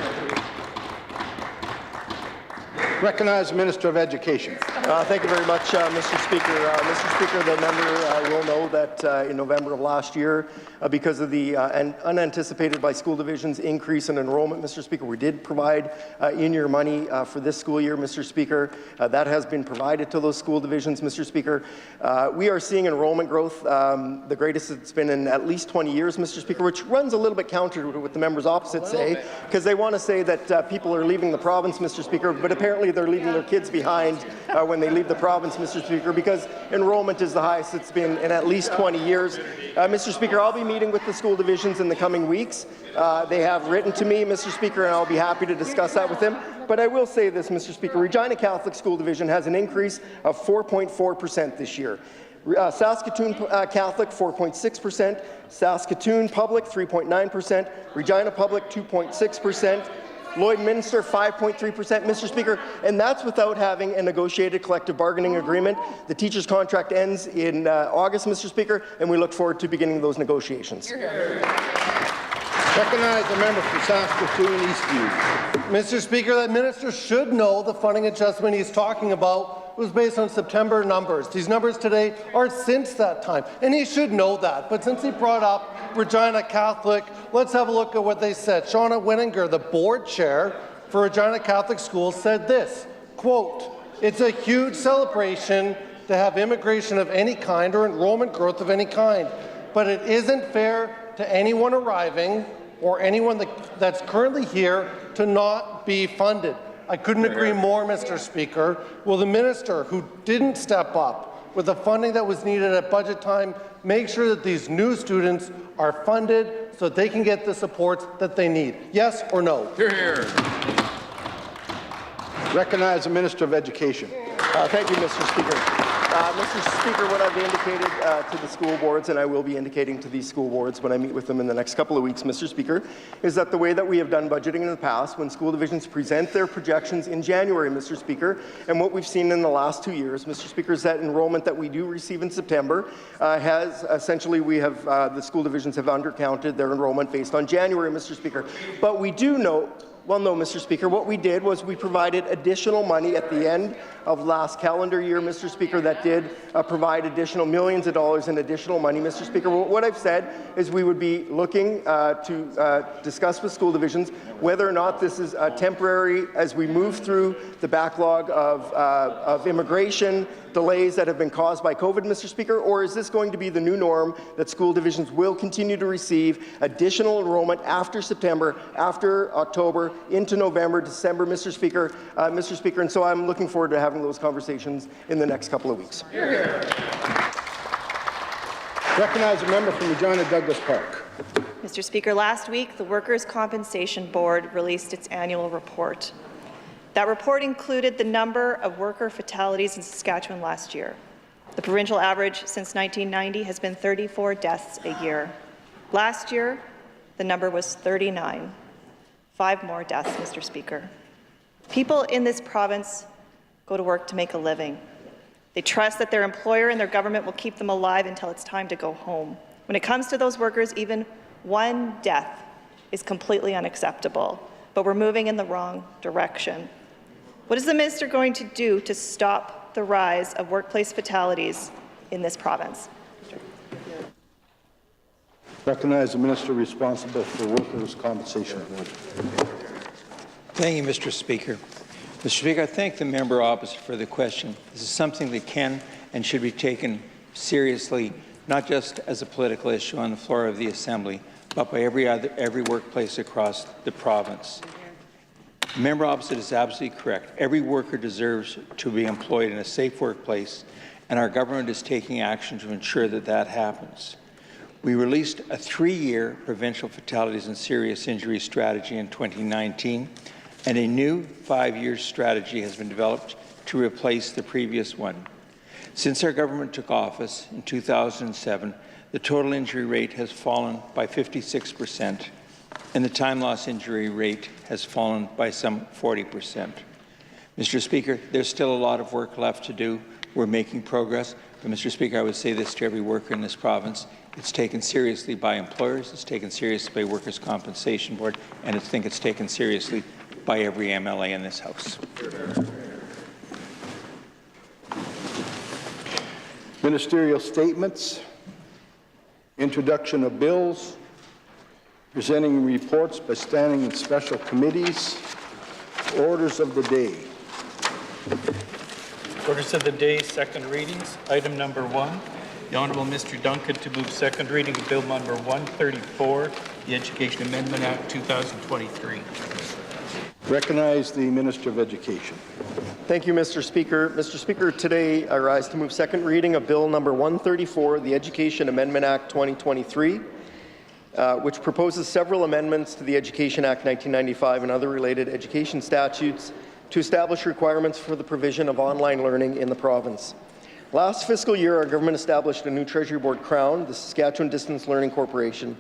Recognize the Minister of Education. Thank you very much, Mr. Speaker. Mr. Speaker, the member will know that in November of last year, because of the unanticipated by school divisions increase in enrollment, Mr. Speaker, we did provide in-year money for this school year, Mr. Speaker. That has been provided to those school divisions, Mr. Speaker. We are seeing enrollment growth, the greatest it's been in at least 20 years, Mr. Speaker, which runs a little bit counter to what the members opposite say, because they want to say that people are leaving the province, Mr. Speaker, but apparently they're leaving their kids behind when they leave the province, Mr. Speaker, because enrollment is the highest it's been in at least 20 years. Mr. Speaker, I'll be meeting with the school divisions in the coming weeks. They have written to me, Mr. Speaker, and I'll be happy to discuss that with them. But I will say this, Mr. Speaker, Regina Catholic School Division has an increase of 4.4% this year. Saskatoon Catholic, 4.6%, Saskatoon Public, 3.9%, Regina Public, 2.6%, Lloydminster, 5.3%, Mr. Speaker, and that's without having a negotiated collective bargaining agreement. The teacher's contract ends in August, Mr. Speaker, and we look forward to beginning those negotiations. Recognize the member from Saskatoon Eastview. Mr. Speaker, that minister should know the funding adjustment he's talking about was based on September numbers. These numbers today are since that time, and he should know that. But since he brought up Regina Catholic, let's have a look at what they said. Shauna Winninger, the board chair for Regina Catholic Schools, said this, quote, "It's a huge celebration to have immigration of any kind or enrollment growth of any kind, but it isn't fair to anyone arriving or anyone that's currently here to not be funded." I couldn't agree more, Mr. Speaker. Will the minister, who didn't step up with the funding that was needed at budget time, make sure that these new students are funded so that they can get the supports that they need? Yes or no? Here. Recognize the Minister of Education. Thank you, Mr. Speaker. Mr. Speaker, what I've indicated to the school boards, and I will be indicating to these school boards when I meet with them in the next couple of weeks, Mr. Speaker, is that the way that we have done budgeting in the past, when school divisions present their projections in January, Mr. Speaker, and what we've seen in the last 2 years, Mr. Speaker, is that enrollment that we do receive in September has essentially the school divisions have undercounted their enrollment based on January, Mr. Speaker. But we do know. Well, no, Mr. Speaker. What we did was we provided additional money at the end of last calendar year, Mr. Speaker, that did provide additional millions of dollars in additional money, Mr. Speaker. What I've said is we would be looking to discuss with school divisions whether or not this is temporary as we move through the backlog of immigration delays that have been caused by COVID, Mr. Speaker, or is this going to be the new norm that school divisions will continue to receive additional enrollment after September, after October, into November, December, Mr. Speaker, and so I'm looking forward to having those conversations in the next couple of weeks. Recognize a member from Regina Douglas Park. Mr. Speaker, last week the Workers' Compensation Board released its annual report. That report included the number of worker fatalities in Saskatchewan last year. The provincial average since 1990 has been 34 deaths a year. Last year, the number was 39. 5 more deaths, Mr. Speaker. People in this province go to work to make a living. They trust that their employer and their government will keep them alive until it's time to go home. When it comes to those workers, even one death is completely unacceptable, but we're moving in the wrong direction. What is the minister going to do to stop the rise of workplace fatalities in this province? Recognize the minister responsible for Workers' Compensation Board. Thank you, Mr. Speaker. Mr. Speaker, I thank the member opposite for the question. This is something that can and should be taken seriously, not just as a political issue on the floor of the Assembly, but by every workplace across the province. The member opposite is absolutely correct. Every worker deserves to be employed in a safe workplace, and our government is taking action to ensure that that happens. We released a 3-year provincial fatalities and serious injury strategy in 2019, and a new 5-year strategy has been developed to replace the previous one. Since our government took office in 2007, the total injury rate has fallen by 56%, and the time loss injury rate has fallen by some 40%. Mr. Speaker, there's still a lot of work left to do. We're making progress, but Mr. Speaker, I would say this to every worker in this province. It's taken seriously by employers, it's taken seriously by Workers' Compensation Board, and I think it's taken seriously by every MLA in this House. Ministerial statements, introduction of bills, presenting reports by standing and special committees, orders of the day. Orders of the day, second readings. Item number 1, the Honourable Mr. Duncan to move second reading of Bill number 134, the Education Amendment Act 2023. Recognize the Minister of Education. Thank you, Mr. Speaker. Mr. Speaker, today I rise to move second reading of Bill number 134, the Education Amendment Act 2023, which proposes several amendments to the Education Act 1995 and other related education statutes to establish requirements for the provision of online learning in the province. Last fiscal year, our government established a new Treasury Board crown, the Saskatchewan Distance Learning Corporation,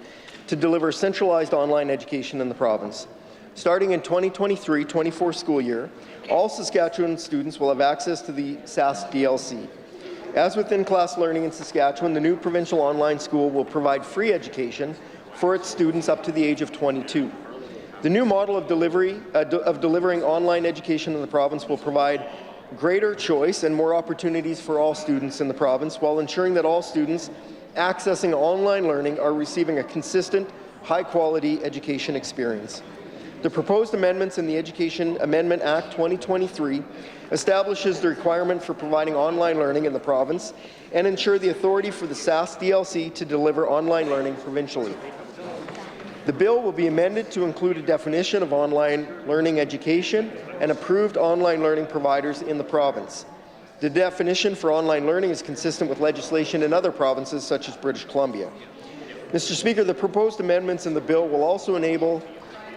to deliver centralized online education in the province. Starting in 2023-24 school year, all Saskatchewan students will have access to the SAS DLC. As with in-class learning in Saskatchewan, the new provincial online school will provide free education for its students up to the age of 22. The new model of delivering online education in the province will provide greater choice and more opportunities for all students in the province, while ensuring that all students accessing online learning are receiving a consistent, high-quality education experience. The proposed amendments in the Education Amendment Act 2023 establishes the requirement for providing online learning in the province and ensure the authority for the SAS DLC to deliver online learning provincially. The bill will be amended to include a definition of online learning education and approved online learning providers in the province. The definition for online learning is consistent with legislation in other provinces such as British Columbia. Mr. Speaker, the proposed amendments in the bill will also enable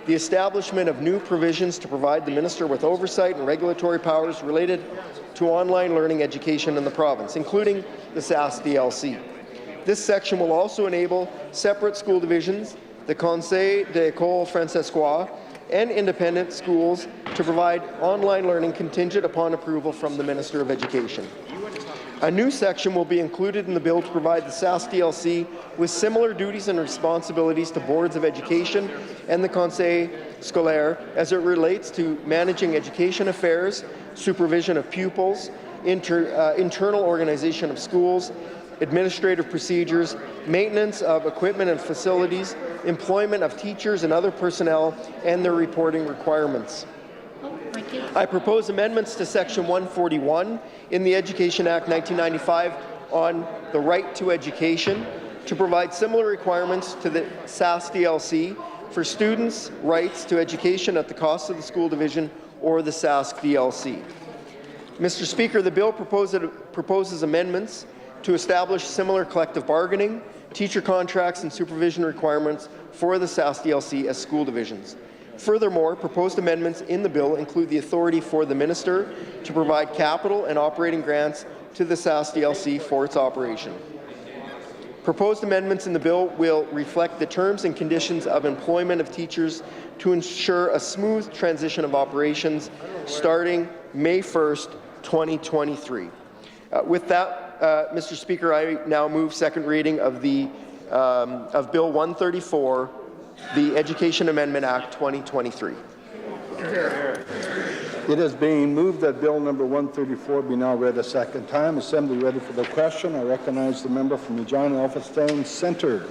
the establishment of new provisions to provide the minister with oversight and regulatory powers related to online learning education in the province, including the SAS DLC. This section will also enable separate school divisions, the Conseil d'école francescois, and independent schools to provide online learning contingent upon approval from the Minister of Education. A new section will be included in the bill to provide the SAS DLC with similar duties and responsibilities to boards of education and the Conseil scolaire as it relates to managing education affairs, supervision of pupils, internal organization of schools, administrative procedures, maintenance of equipment and facilities, employment of teachers and other personnel, and their reporting requirements. I propose amendments to Section 141 in the Education Act 1995 on the right to education to provide similar requirements to the SaskDLC for students' rights to education at the cost of the school division or the SaskDLC. Mr. Speaker, the bill proposes amendments to establish similar collective bargaining, teacher contracts and supervision requirements for the SaskDLC as school divisions. Furthermore, proposed amendments in the bill include the authority for the minister to provide capital and operating grants to the SaskDLC for its operation. Proposed amendments in the bill will reflect the terms and conditions of employment of teachers to ensure a smooth transition of operations starting May 1st, 2023. With that, Mr. Speaker, I now move second reading of the of Bill 134, the Education Amendment Act 2023. It is being moved that Bill number 134 be now read a second time. Assembly ready for the question. I recognize the member from Regina Elphinstone Centre.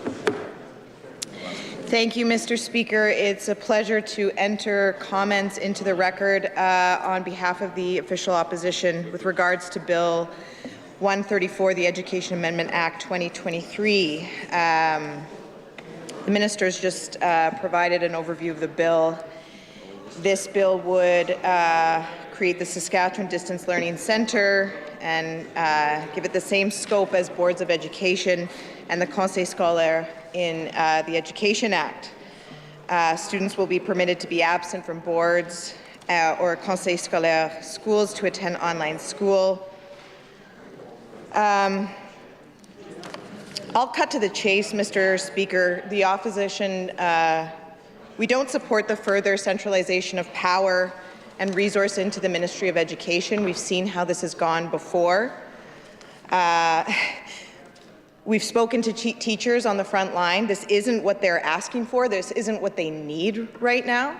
Thank you, Mr. Speaker. It's a pleasure to enter comments into the record on behalf of the official opposition with regards to Bill 134, the Education Amendment Act 2023. The minister's just provided an overview of the bill. This bill would create the Saskatchewan Distance Learning Centre and give it the same scope as boards of education and the Conseil scolaire in the Education Act. Students will be permitted to be absent from boards or Conseil scolaire schools to attend online school. I'll cut to the chase, Mr. Speaker. The opposition, we don't support the further centralization of power and resource into the Ministry of Education. We've seen how this has gone before. We've spoken to teachers on the front line. This isn't what they're asking for. This isn't what they need right now.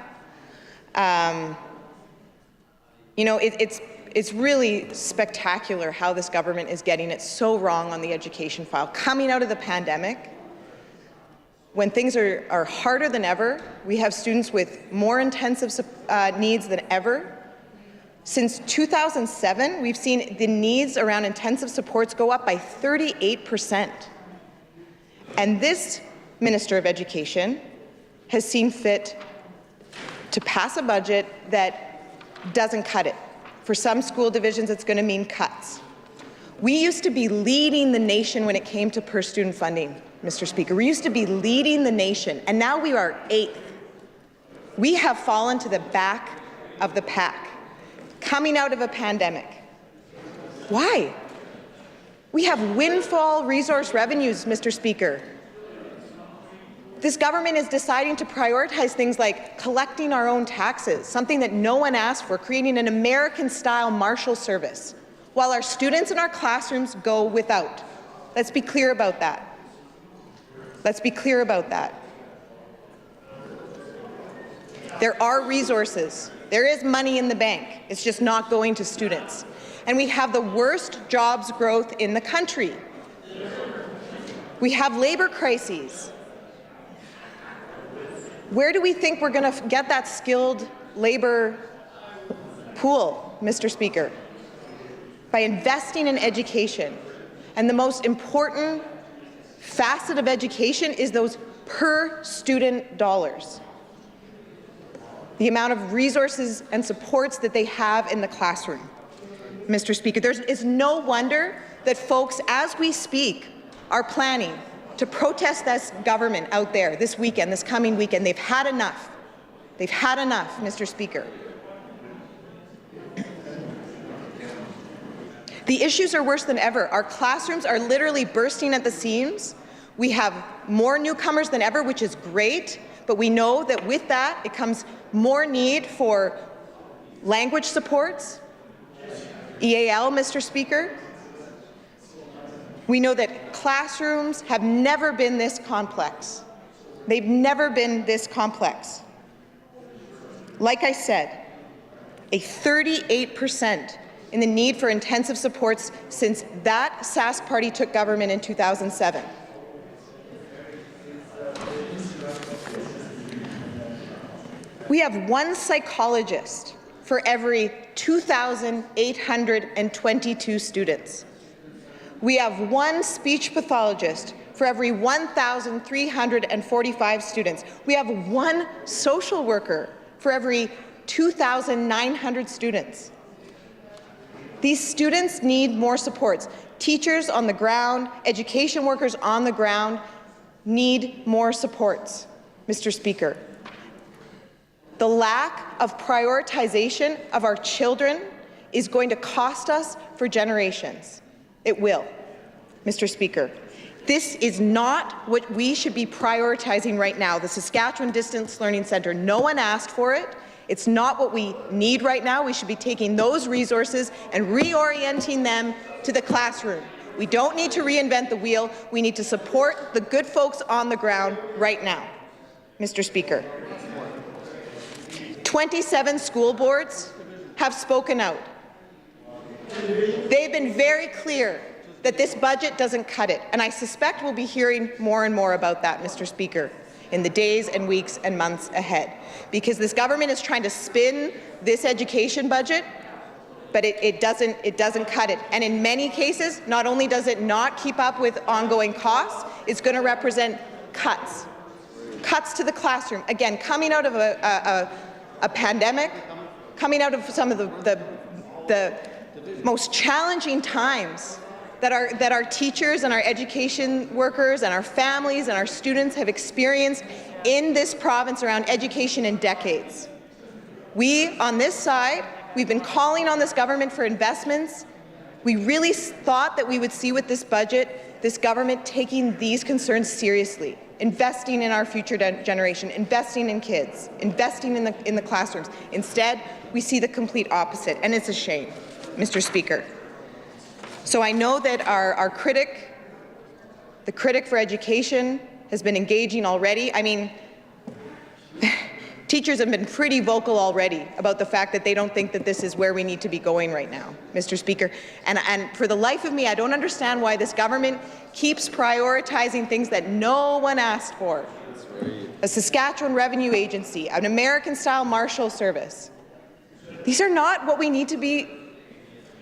You know, it's really spectacular how this government is getting it so wrong on the education file. Coming out of the pandemic, when things are harder than ever, we have students with more intensive needs than ever. Since 2007, we've seen the needs around intensive supports go up by 38%. And this Minister of Education has seen fit to pass a budget that doesn't cut it. For some school divisions, it's going to mean cuts. We used to be leading the nation when it came to per-student funding, Mr. Speaker. We used to be leading the nation, and now we are 8th. We have fallen to the back of the pack, coming out of a pandemic. Why? We have windfall resource revenues, Mr. Speaker. This government is deciding to prioritize things like collecting our own taxes, something that no one asked for, creating an American-style Marshal Service, while our students in our classrooms go without. Let's be clear about that. Let's be clear about that. There are resources. There is money in the bank. It's just not going to students. And we have the worst jobs growth in the country. We have labor crises. Where do we think we're going to get that skilled labor pool, Mr. Speaker? By investing in education. And the most important facet of education is those per-student dollars. The amount of resources and supports that they have in the classroom. Mr. Speaker, it's no wonder that folks, as we speak, are planning to protest this government out there this weekend, this coming weekend. They've had enough. They've had enough, Mr. Speaker. The issues are worse than ever. Our classrooms are literally bursting at the seams. We have more newcomers than ever, which is great, but we know that with that, it comes more need for language supports, EAL, Mr. Speaker. We know that classrooms have never been this complex. They've never been this complex. Like I said, a 38% in the need for intensive supports since that Sask party took government in 2007. We have one psychologist for every 2,822 students. We have one speech pathologist for every 1,345 students. We have one social worker for every 2,900 students. These students need more supports. Teachers on the ground, education workers on the ground need more supports, Mr. Speaker. The lack of prioritization of our children is going to cost us for generations. It will, Mr. Speaker. This is not what we should be prioritizing right now. The Saskatchewan Distance Learning Centre, no one asked for it. It's not what we need right now. We should be taking those resources and reorienting them to the classroom. We don't need to reinvent the wheel. We need to support the good folks on the ground right now, Mr. Speaker. 27 school boards have spoken out. They've been very clear that this budget doesn't cut it, and I suspect we'll be hearing more and more about that, Mr. Speaker, in the days and weeks and months ahead, because this government is trying to spin this education budget, but it doesn't cut it. And in many cases, not only does it not keep up with ongoing costs, it's going to represent cuts to the classroom. Again, coming out of a pandemic, coming out of some of the most challenging times that our teachers and our education workers and our families and our students have experienced in this province around education in decades. We, on this side, we've been calling on this government for investments. We really thought that we would see with this budget, this government taking these concerns seriously, investing in our future generation, investing in kids, investing in the classrooms. Instead, we see the complete opposite, and it's a shame, Mr. Speaker. So I know that our critic, the critic for education, has been engaging already. I mean, teachers have been pretty vocal already about the fact that they don't think that this is where we need to be going right now, Mr. Speaker. And for the life of me, I don't understand why this government keeps prioritizing things that no one asked for. A Saskatchewan Revenue Agency, an American-style Marshal Service. These are not what we need to be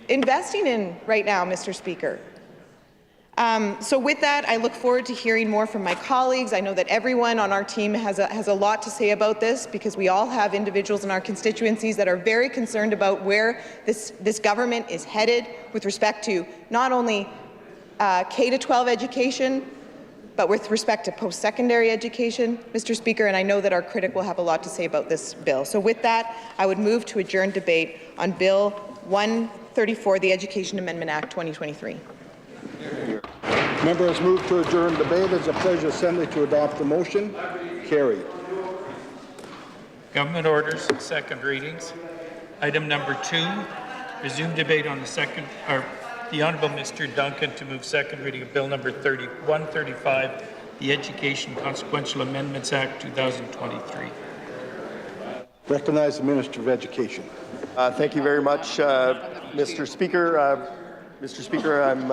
investing in right now, Mr. Speaker. So with that, I look forward to hearing more from my colleagues. I know that everyone on our team has a lot to say about this, because we all have individuals in our constituencies that are very concerned about where this government is headed with respect to not only K-12 education, but with respect to post-secondary education, Mr. Speaker, and I know that our critic will have a lot to say about this bill. So with that, I would move to adjourn debate on Bill 134, the Education Amendment Act 2023. Member has moved to adjourn debate. It's a pleasure assembly to adopt the motion. Carried. Government orders, second readings. Item number 2, resume debate on the Honourable Mr. Duncan to move second reading of Bill number 135, the Education Consequential Amendments Act 2023. Recognize the Minister of Education. Thank you very much, Mr. Speaker. Mr. Speaker, I'm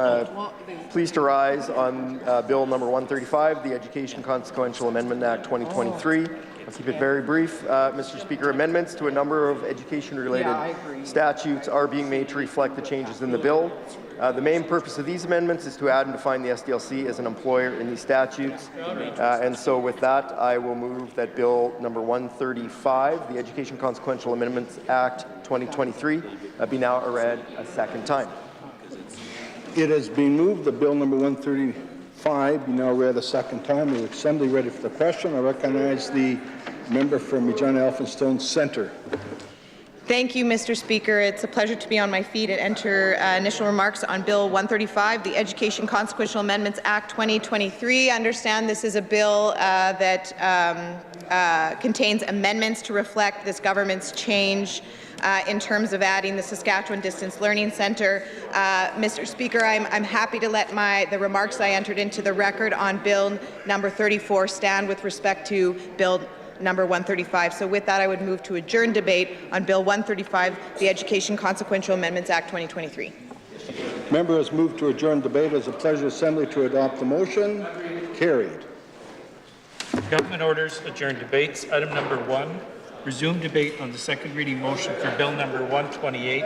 pleased to rise on Bill number 135, the Education Consequential Amendment Act 2023. I'll keep it very brief, Mr. Speaker. Amendments to a number of education-related statutes are being made to reflect the changes in the bill. The main purpose of these amendments is to add and define the SDLC as an employer in these statutes. And so with that, I will move that Bill number 135, the Education Consequential Amendments Act 2023, be now read a second time. It has been moved that Bill number 135 be now read a second time. The Assembly ready for the question. I recognize the member from Regina Elphinstone Centre. Thank you, Mr. Speaker. It's a pleasure to be on my feet and enter initial remarks on Bill 135, the Education Consequential Amendments Act 2023. I understand this is a bill that contains amendments to reflect this government's change in terms of adding the Saskatchewan Distance Learning Centre. Mr. Speaker, I'm happy to let the remarks I entered into the record on Bill number 34 stand with respect to Bill number 135. So with that, I would move to adjourn debate on Bill 135, the Education Consequential Amendments Act 2023. Member has moved to adjourn debate. As a pleasure assembly to adopt the motion. Carried. Government orders, adjourn debates. Item number 1, Resume debate on the second reading motion for Bill number 128,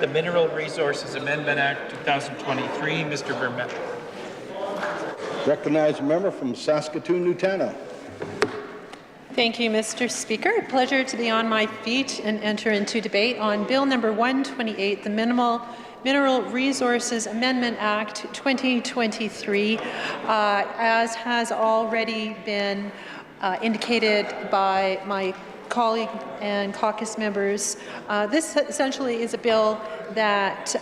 the Mineral Resources Amendment Act 2023. Mr. Vermette. Recognized member from Saskatoon-Nutana. Thank you, Mr. Speaker. A pleasure to be on my feet and enter into debate on Bill number 128, the Mineral Resources Amendment Act 2023. As has already been indicated by my colleague and caucus members, this essentially is a bill that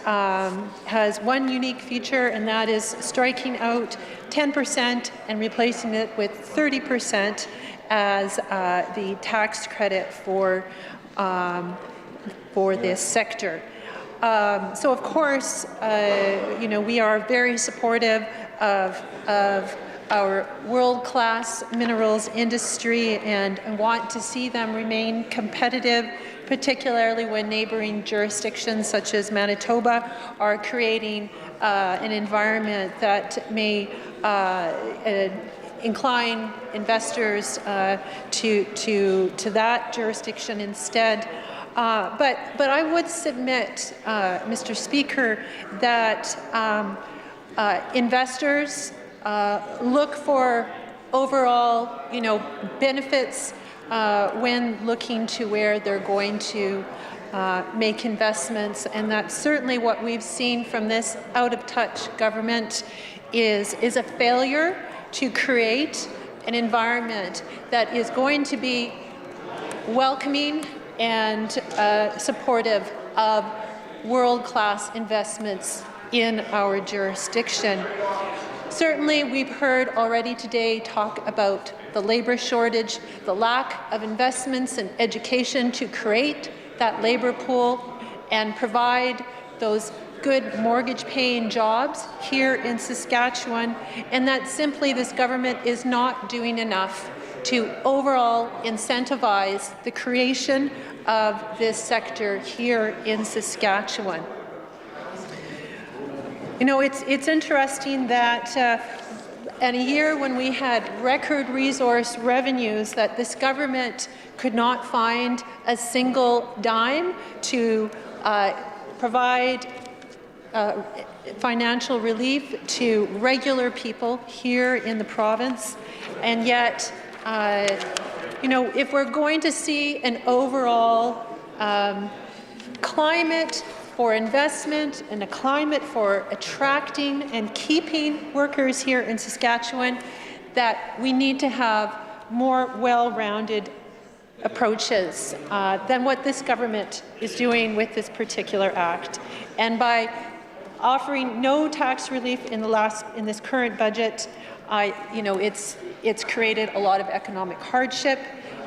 has one unique feature, and that is striking out 10% and replacing it with 30% as the tax credit for this sector. So of course, we are very supportive of our world-class minerals industry and want to see them remain competitive, particularly when neighboring jurisdictions such as Manitoba are creating an environment that may incline investors to that jurisdiction instead. But I would submit, Mr. Speaker, that investors look for overall, benefits when looking to where they're going to make investments, and that's certainly what we've seen from this out-of-touch government is a failure to create an environment that is going to be welcoming and supportive of world-class investments in our jurisdiction. Certainly, we've heard already today talk about the labor shortage, the lack of investments in education to create that labor pool and provide those good mortgage-paying jobs here in Saskatchewan, and that simply this government is not doing enough to overall incentivize the creation of this sector here in Saskatchewan. It's interesting that in a year when we had record resource revenues, that this government could not find a single dime to provide financial relief to regular people here in the province. And yet, if we're going to see an overall climate for investment and a climate for attracting and keeping workers here in Saskatchewan, that we need to have more well-rounded approaches than what this government is doing with this particular act. And by offering no tax relief in this current budget, it's created a lot of economic hardship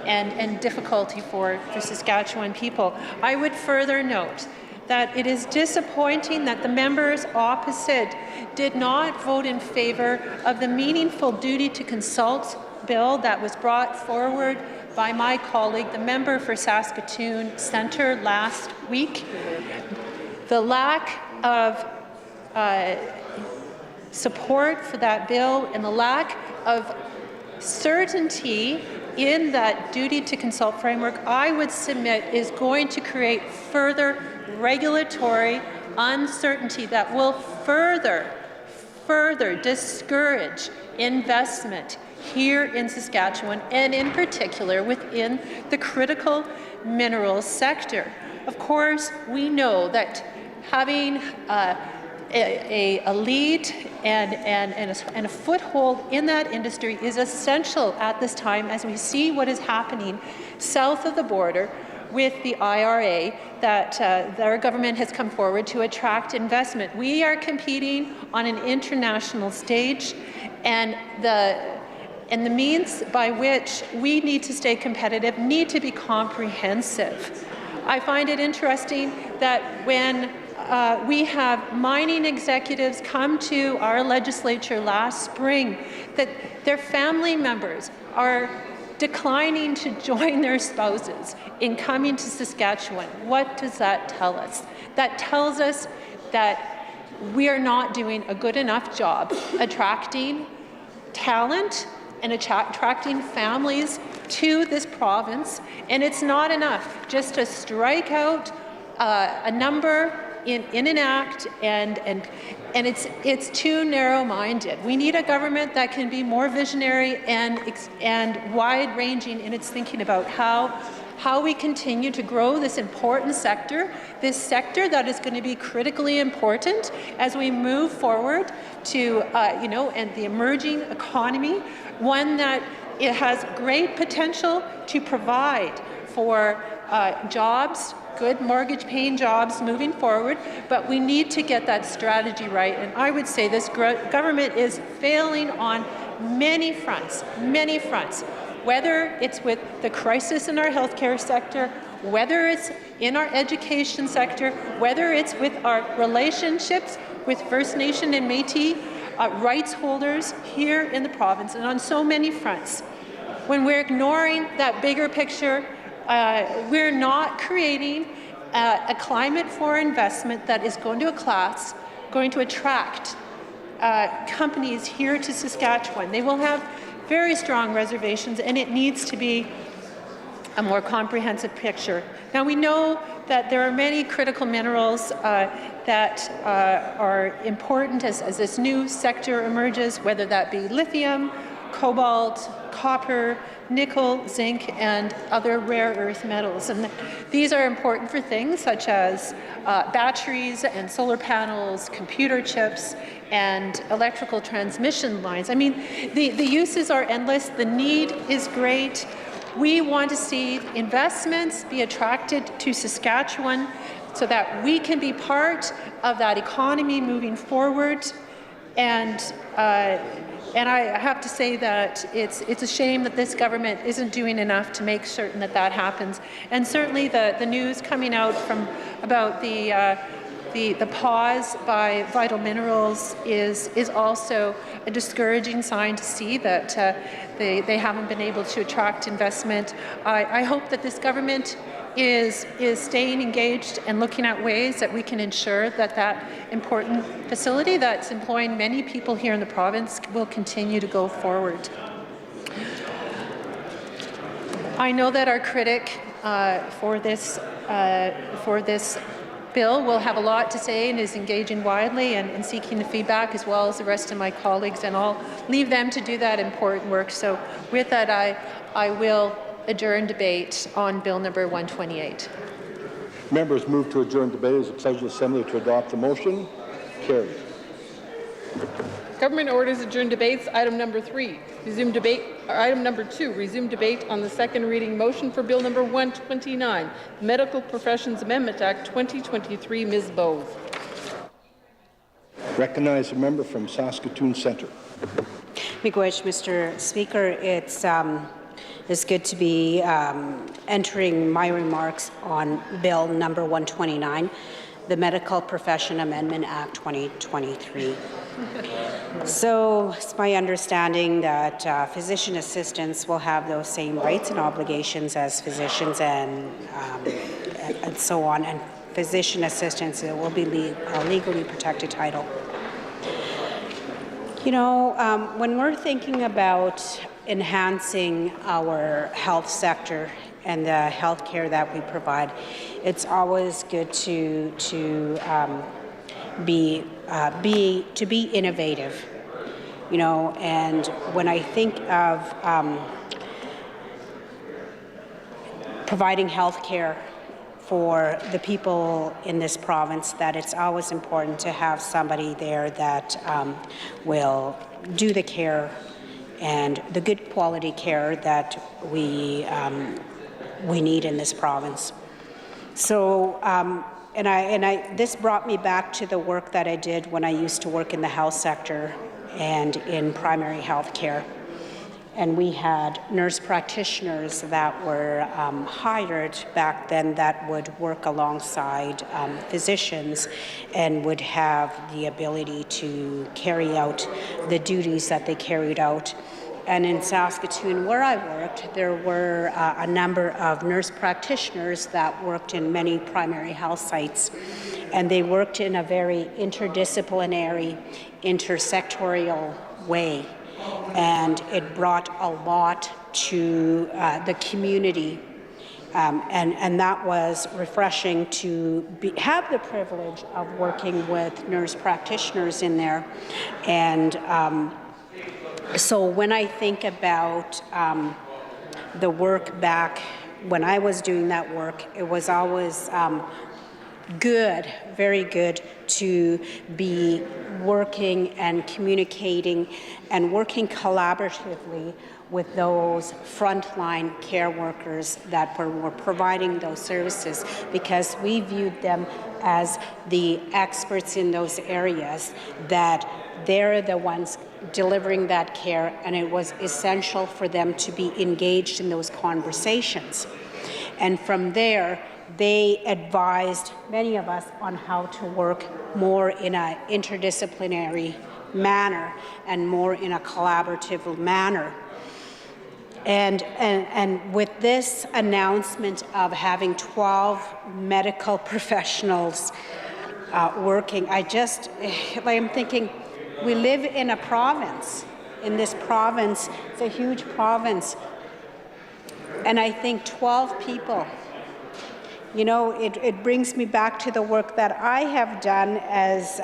and difficulty for Saskatchewan people. I would further note that it is disappointing that the members opposite did not vote in favour of the meaningful duty to consult bill that was brought forward by my colleague, the member for Saskatoon Centre, last week. The lack of support for that bill and the lack of certainty in that duty to consult framework, I would submit, is going to create further regulatory uncertainty that will further discourage investment here in Saskatchewan, and in particular within the critical minerals sector. Of course, we know that having a lead and a foothold in that industry is essential at this time, as we see what is happening south of the border with the IRA that our government has come forward to attract investment. We are competing on an international stage, and the means by which we need to stay competitive need to be comprehensive. I find it interesting that when we have mining executives come to our legislature last spring, that their family members are declining to join their spouses in coming to Saskatchewan. What does that tell us? That tells us that we are not doing a good enough job attracting talent and attracting families to this province. And it's not enough just to strike out a number in an act, and it's too narrow-minded. We need a government that can be more visionary and wide-ranging in its thinking about how we continue to grow this important sector, this sector that is going to be critically important as we move forward to, and the emerging economy, one that it has great potential to provide for jobs, good mortgage-paying jobs moving forward, but we need to get that strategy right. And I would say this government is failing on many fronts, whether it's with the crisis in our healthcare sector, whether it's in our education sector, whether it's with our relationships with First Nation and Métis rights holders here in the province, and on so many fronts. When we're ignoring that bigger picture, we're not creating a climate for investment that is going to attract companies here to Saskatchewan. They will have very strong reservations, and it needs to be a more comprehensive picture. Now, we know that there are many critical minerals that are important as this new sector emerges, whether that be lithium, cobalt, copper, nickel, zinc, and other rare earth metals. And these are important for things such as batteries and solar panels, computer chips, and electrical transmission lines. I mean, the uses are endless. The need is great. We want to see investments be attracted to Saskatchewan so that we can be part of that economy moving forward. And I have to say that it's a shame that this government isn't doing enough to make certain that that happens. And certainly the news coming out from about the pause by Vital Minerals is also a discouraging sign to see that they haven't been able to attract investment. I hope that this government is staying engaged and looking at ways that we can ensure that that important facility that's employing many people here in the province will continue to go forward. I know that our critic for this bill will have a lot to say and is engaging widely and seeking the feedback, as well as the rest of my colleagues, and I'll leave them to do that important work. So with that, I will adjourn debate on Bill number 128. Members move to adjourn debate. It is a pleasure of the Assembly to adopt the motion. Carried. Government orders adjourn debates. Item number 3, resume debate. Item number 2, resume debate on the second reading motion for Bill number 129, Medical Professions Amendment Act 2023. Ms. Bowes. Recognize a member from Saskatoon Centre. Miigwech, Mr. Speaker. It's good to be entering my remarks on Bill number 129, the Medical Profession Amendment Act 2023. So it's my understanding that physician assistants will have those same rights and obligations as physicians and so on, and physician assistants will be a legally protected title. You know, when we're thinking about enhancing our health sector and the health care that we provide, it's always good to be innovative. You know, and when I think of providing health care for the people in this province, that it's always important to have somebody there that will do the care and the good quality care that we need in this province. So, this brought me back to the work that I did when I used to work in the health sector and in primary health care. And we had nurse practitioners that were hired back then that would work alongside physicians and would have the ability to carry out the duties that they carried out. And in Saskatoon, where I worked, there were a number of nurse practitioners that worked in many primary health sites, and they worked in a very interdisciplinary, intersectorial way. and it brought a lot to the community. And that was refreshing to have the privilege of working with nurse practitioners in there. And so when I think about the work back when I was doing that work, it was always good, very good to be working and communicating and working collaboratively with those frontline care workers that were providing those services, because we viewed them as the experts in those areas, that they're the ones delivering that care, and it was essential for them to be engaged in those conversations. And from there, they advised many of us on how to work more in an interdisciplinary manner and more in a collaborative manner. And with this announcement of having 12 medical professionals working, I'm thinking, we live in a province. In this province, it's a huge province. And I think 12 people, you know, it brings me back to the work that I have done as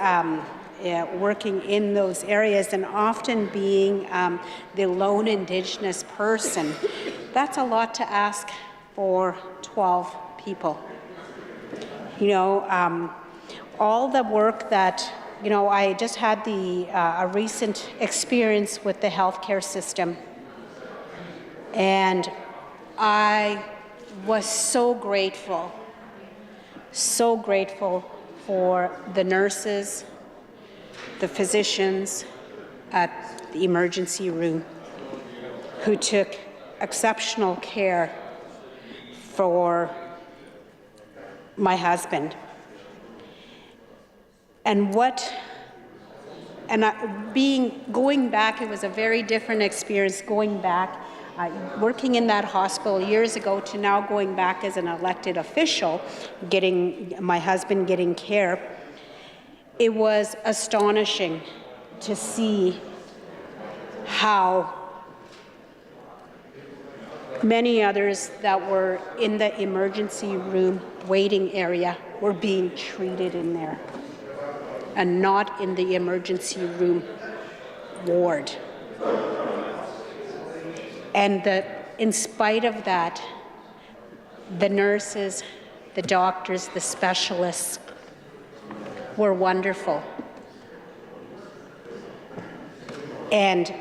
working in those areas, and often being the lone Indigenous person. That's a lot to ask for 12 people. You know, all the work that, you know, I just had a recent experience with the healthcare system, and I was so grateful for the nurses, the physicians at the emergency room who took exceptional care for my husband. Going back, it was a very different experience going back, working in that hospital years ago to now going back as an elected official, getting my husband getting care. It was astonishing to see how many others that were in the emergency room waiting area were being treated in there and not in the emergency room ward. And in spite of that, the nurses, the doctors, the specialists were wonderful. And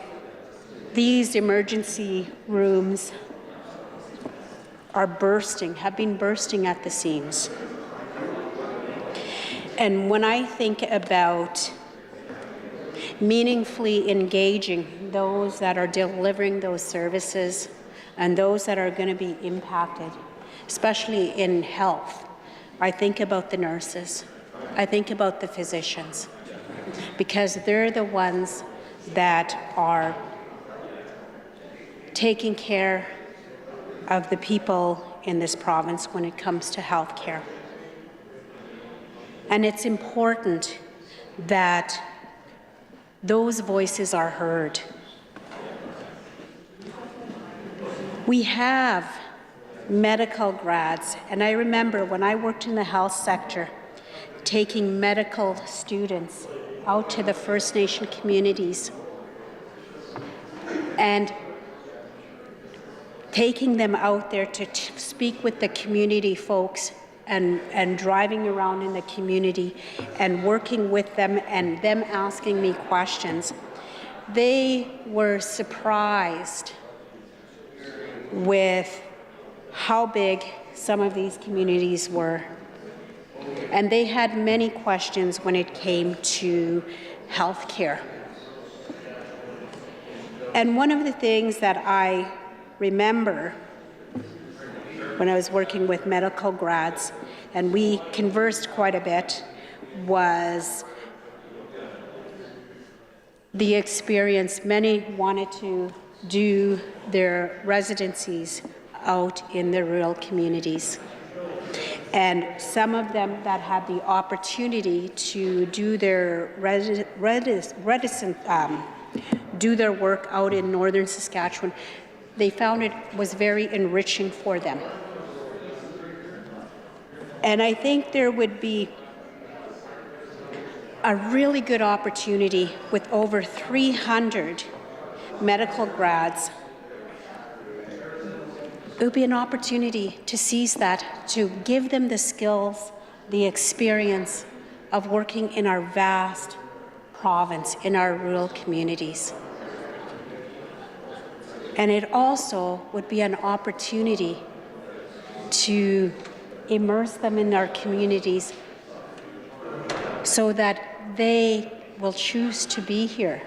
these emergency rooms have been bursting at the seams. And when I think about meaningfully engaging those that are delivering those services and those that are going to be impacted, especially in health, I think about the nurses. I think about the physicians, because they're the ones that are taking care of the people in this province when it comes to health care. And it's important that those voices are heard. We have medical grads, and I remember when I worked in the health sector, taking medical students out to the First Nation communities and taking them out there to speak with the community folks and driving around in the community and working with them and them asking me questions. They were surprised with how big some of these communities were. And they had many questions when it came to health care. And one of the things that I remember when I was working with medical grads, and we conversed quite a bit, was the experience. Many wanted to do their residencies out in the rural communities. And some of them that had the opportunity to do their do their work out in northern Saskatchewan, they found it was very enriching for them. And I think there would be a really good opportunity with over 300 medical grads. It would be an opportunity to seize that, to give them the skills, the experience of working in our vast province, in our rural communities. And it also would be an opportunity to immerse them in our communities so that they will choose to be here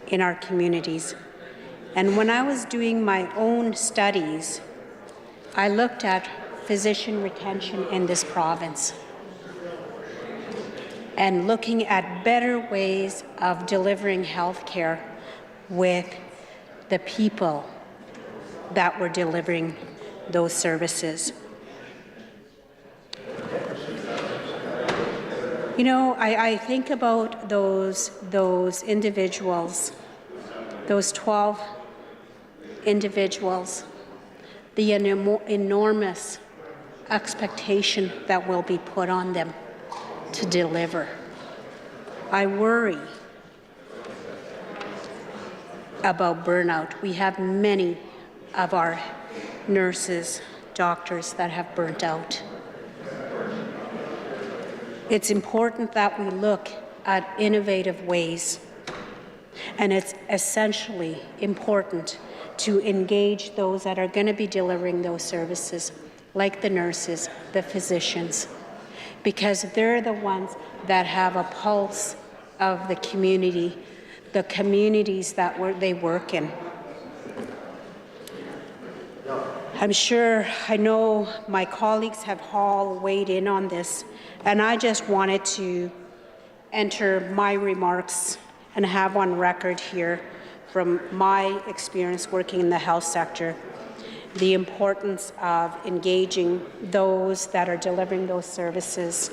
in our communities. And when I was doing my own studies, I looked at physician retention in this province and looking at better ways of delivering health care with the people that were delivering those services. You know, I think about those individuals, those 12 individuals, the enormous expectation that will be put on them to deliver. I worry about burnout. We have many of our nurses, doctors that have burnt out. It's important that we look at innovative ways, and it's essentially important to engage those that are going to be delivering those services, like the nurses, the physicians, because they're the ones that have a pulse of the community, the communities that they work in. I know my colleagues have all weighed in on this, and I just wanted to enter my remarks and have on record here from my experience working in the health sector, the importance of engaging those that are delivering those services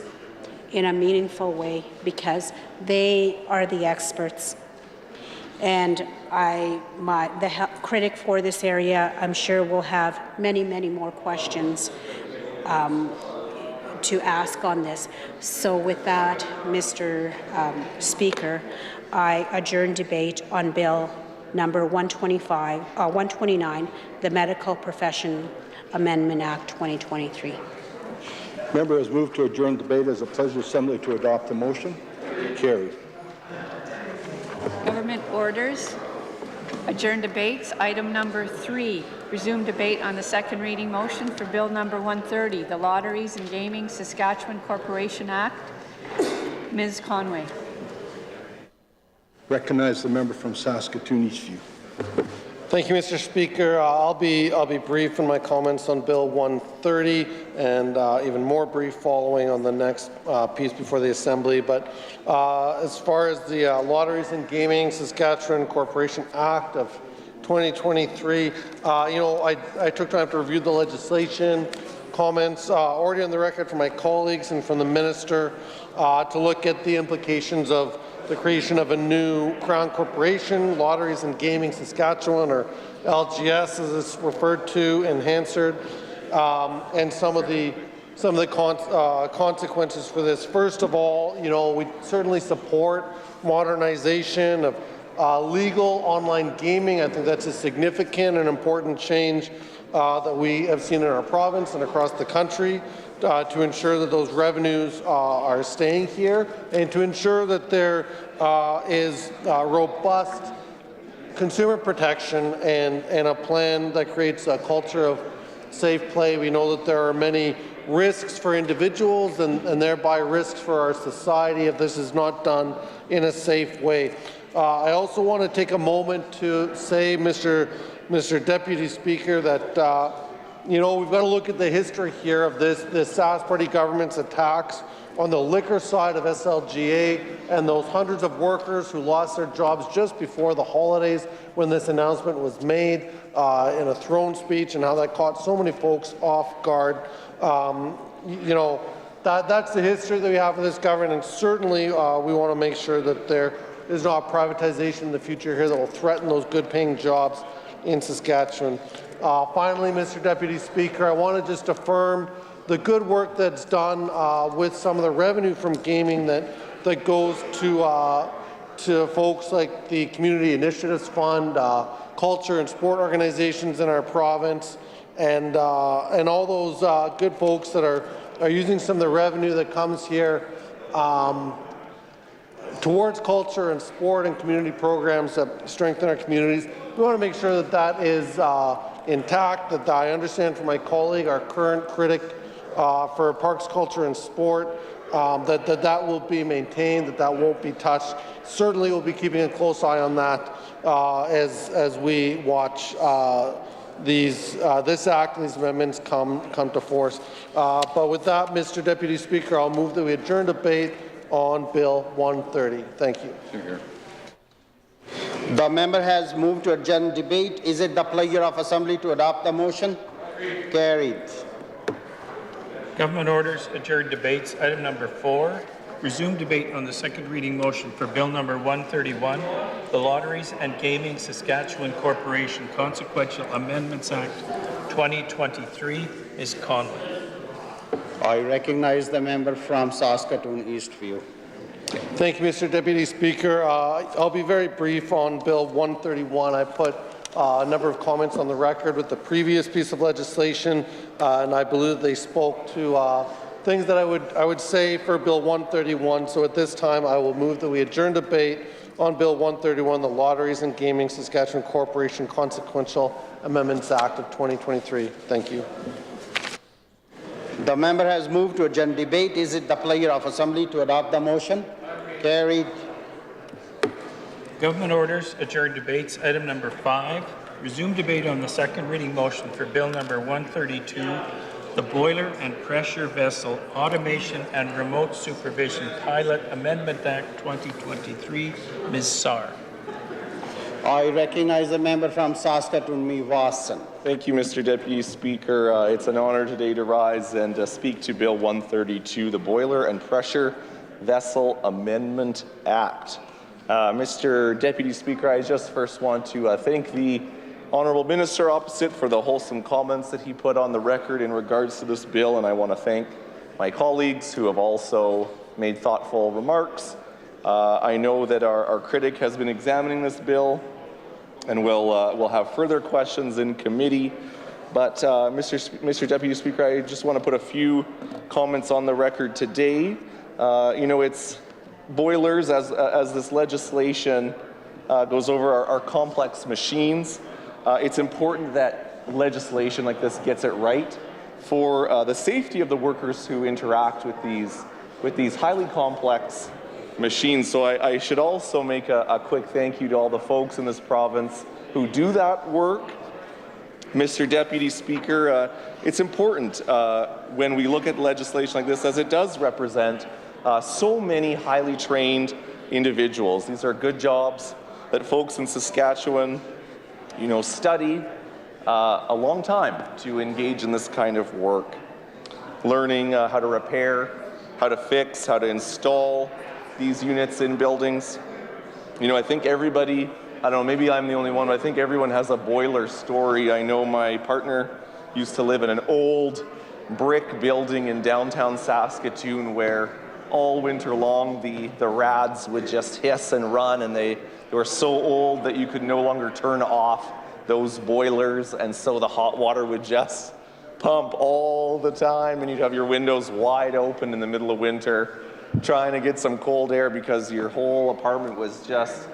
in a meaningful way, because they are the experts. And the critic for this area, I'm sure, will have many, many more questions to ask on this. So with that, Mr. Speaker, I adjourn debate on Bill number 129, the Medical Profession Amendment Act 2023. Member has moved to adjourn debate as a pleasure assembly to adopt the motion. Carried. Government orders. Adjourn debates. Item number 3. Resume debate on the second reading motion for Bill number 130, the Lotteries and Gaming Saskatchewan Corporation Act. Ms. Conway. Recognize the member from Saskatoon Eastview. Thank you, Mr. Speaker. I'll be brief in my comments on Bill 130, and even more brief following on the next piece before the Assembly. But as far as the Lotteries and Gaming Saskatchewan Corporation Act of 2023, I took time to review the legislation, comments already on the record from my colleagues and from the minister to look at the implications of the creation of a new Crown Corporation, Lotteries and Gaming Saskatchewan, or LGS as it's referred to in Hansard, and some of the consequences for this. First of all, we certainly support modernization of legal online gaming. I think that's a significant and important change that we have seen in our province and across the country. To ensure that those revenues are staying here, and to ensure that there is robust consumer protection and a plan that creates a culture of safe play. We know that there are many risks for individuals and thereby risks for our society if this is not done in a safe way. I also want to take a moment to say, Mr. Deputy Speaker, that we've got to look at the history here of this Sask Party government's attacks on the liquor side of SLGA and those hundreds of workers who lost their jobs just before the holidays when this announcement was made in a throne speech, and how that caught so many folks off guard. That's the history that we have with this government, and certainly we want to make sure that there is not privatization in the future here that will threaten those good-paying jobs in Saskatchewan. Finally, Mr. Deputy Speaker, I want to just affirm the good work that's done with some of the revenue from gaming that goes to folks like the Community Initiatives Fund, culture and sport organizations in our province, and all those good folks that are using some of the revenue that comes here towards culture and sport and community programs that strengthen our communities. We want to make sure that that is intact, that I understand from my colleague, our current critic for parks, culture and sport, that will be maintained, that won't be touched. Certainly we'll be keeping a close eye on that as we watch this act and these amendments come to force. But with that, Mr. Deputy Speaker, I'll move that we adjourn debate on Bill 130. Thank you. The member has moved to adjourn debate. Is it the pleasure of Assembly to adopt the motion? Carried. Government orders adjourn debates. Item number 4, resume debate on the second reading motion for Bill number 131, the Lotteries and Gaming Saskatchewan Corporation Consequential Amendments Act 2023. Ms. Conway. I recognize the member from Saskatoon Eastview. Thank you, Mr. Deputy Speaker. I'll be very brief on Bill 131. I put a number of comments on the record with the previous piece of legislation, and I believe they spoke to things that I would say for Bill 131. So at this time, I will move that we adjourn debate on Bill 131, the Lotteries and Gaming Saskatchewan Corporation Consequential Amendments Act of 2023. Thank you. The member has moved to adjourn debate. Is it the pleasure of Assembly to adopt the motion? Carried. Government orders adjourn debates. Item number 5, resume debate on the second reading motion for Bill number 132, the Boiler and Pressure Vessel Automation and Remote Supervision Pilot Amendment Act 2023. Ms. Saar. I recognize the member from Saskatoon, Watson. Thank you, Mr. Deputy Speaker. It's an honor today to rise and speak to Bill 132, the Boiler and Pressure Vessel Amendment Act. Mr. Deputy Speaker, I just first want to thank the Honourable Minister opposite for the wholesome comments that he put on the record in regards to this bill, and I want to thank my colleagues who have also made thoughtful remarks. I know that our critic has been examining this bill, and we'll have further questions in committee. But Mr. Deputy Speaker, I just want to put a few comments on the record today. It's boilers, as this legislation goes over, our complex machines. It's important that legislation like this gets it right for the safety of the workers who interact with these highly complex machines. So I should also make a quick thank you to all the folks in this province who do that work. Mr. Deputy Speaker, it's important when we look at legislation like this, as it does represent so many highly trained individuals. These are good jobs that folks in Saskatchewan, study a long time to engage in this kind of work. Learning how to repair, how to fix, how to install these units in buildings. I think everybody, I don't know, maybe I'm the only one, but I think everyone has a boiler story. I know my partner used to live in an old brick building in downtown Saskatoon where all winter long the rads would just hiss and run, and they were so old that you could no longer turn off those boilers, and so the hot water would just pump all the time, and you'd have your windows wide open in the middle of winter trying to get some cold air because your whole apartment was just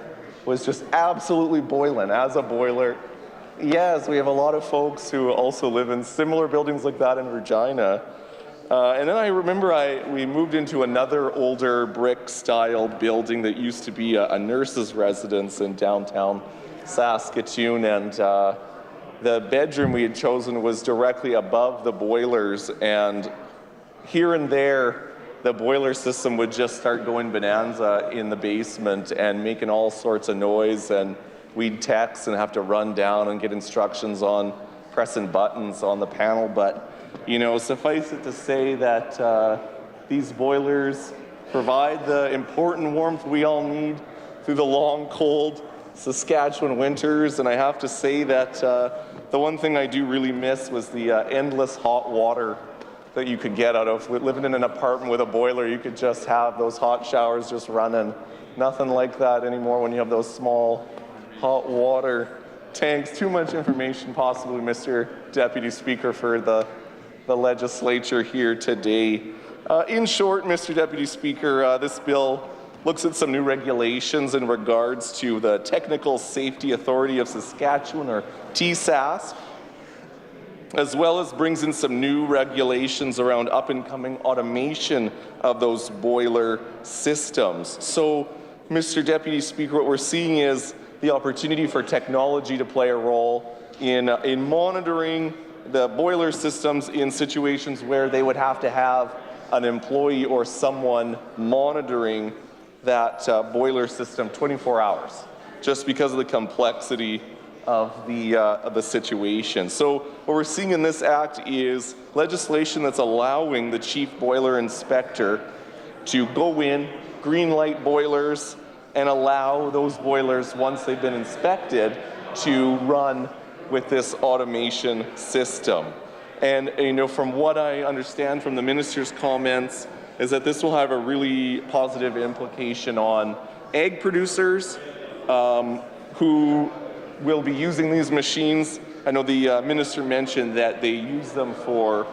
absolutely boiling as a boiler. Yes, we have a lot of folks who also live in similar buildings like that in Regina. And then I remember we moved into another older brick-style building that used to be a nurse's residence in downtown Saskatoon, and the bedroom we had chosen was directly above the boilers, and here and there the boiler system would just start going bonanza in the basement and making all sorts of noise, and we'd text and have to run down and get instructions on pressing buttons on the panel. But suffice it to say that these boilers provide the important warmth we all need through the long, cold Saskatchewan winters, and I have to say that the one thing I do really miss was the endless hot water that you could get out of living in an apartment with a boiler. You could just have those hot showers just running. Nothing like that anymore when you have those small hot water tanks. Too much information possibly, Mr. Deputy Speaker, for the legislature here today. In short, Mr. Deputy Speaker, this bill looks at some new regulations in regards to the Technical Safety Authority of Saskatchewan, or TSAS, as well as brings in some new regulations around up-and-coming automation of those boiler systems. So, Mr. Deputy Speaker, what we're seeing is the opportunity for technology to play a role in monitoring the boiler systems in situations where they would have to have an employee or someone monitoring that boiler system 24 hours, just because of the complexity of the situation. So what we're seeing in this act is legislation that's allowing the chief boiler inspector to go in, green light boilers, and allow those boilers, once they've been inspected, to run with this automation system. And from what I understand from the minister's comments, is that this will have a really positive implication on egg producers who will be using these machines. I know the minister mentioned that they use them for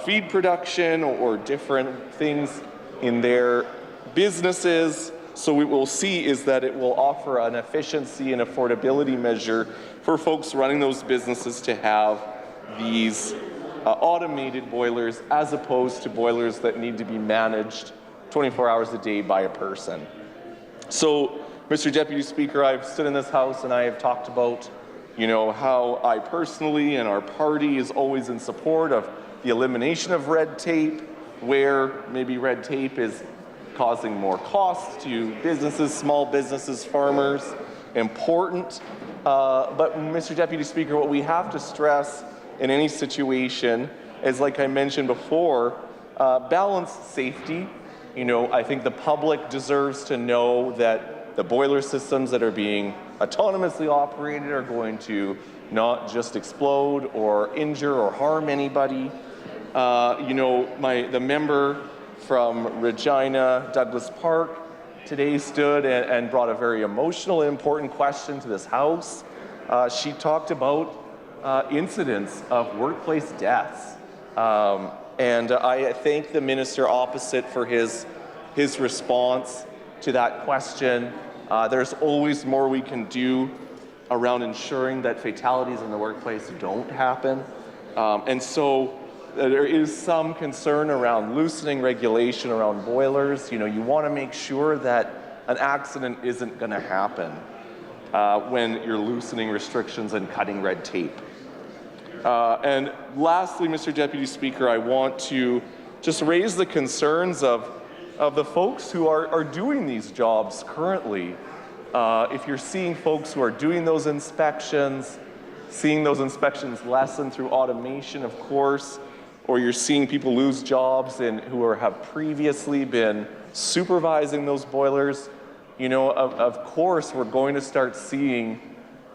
feed production or different things in their businesses. So what we'll see is that it will offer an efficiency and affordability measure for folks running those businesses to have these automated boilers, as opposed to boilers that need to be managed 24 hours a day by a person. So, Mr. Deputy Speaker, I've stood in this House and I have talked about, how I personally and our party is always in support of the elimination of red tape, where maybe red tape is causing more costs to businesses, small businesses, farmers. Important. But, Mr. Deputy Speaker, what we have to stress in any situation is, like I mentioned before, balanced safety. I think the public deserves to know that the boiler systems that are being autonomously operated are going to not just explode or injure or harm anybody. The member from Regina, Douglas Park, today stood and brought a very emotional, important question to this House. She talked about incidents of workplace deaths. And I thank the minister opposite for his response to that question. There's always more we can do around ensuring that fatalities in the workplace don't happen. And so there is some concern around loosening regulation around boilers. You want to make sure that an accident isn't going to happen when you're loosening restrictions and cutting red tape. And lastly, Mr. Deputy Speaker, I want to just raise the concerns of the folks who are doing these jobs currently. If you're seeing folks who are doing those inspections, seeing those inspections lessen through automation, of course, or you're seeing people lose jobs and who have previously been supervising those boilers, of course, we're going to start seeing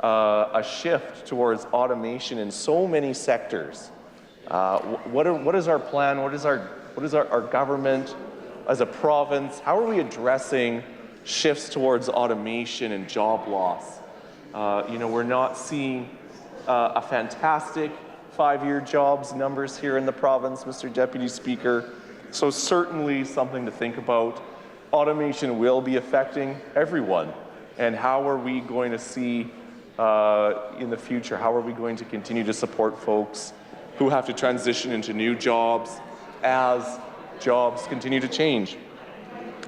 a shift towards automation in so many sectors. What is our plan? What is our government as a province? How are we addressing shifts towards automation and job loss? We're not seeing a fantastic 5-year jobs numbers here in the province, Mr. Deputy Speaker. So certainly something to think about. Automation will be affecting everyone. And how are we going to see in the future, how are we going to continue to support folks who have to transition into new jobs as jobs continue to change?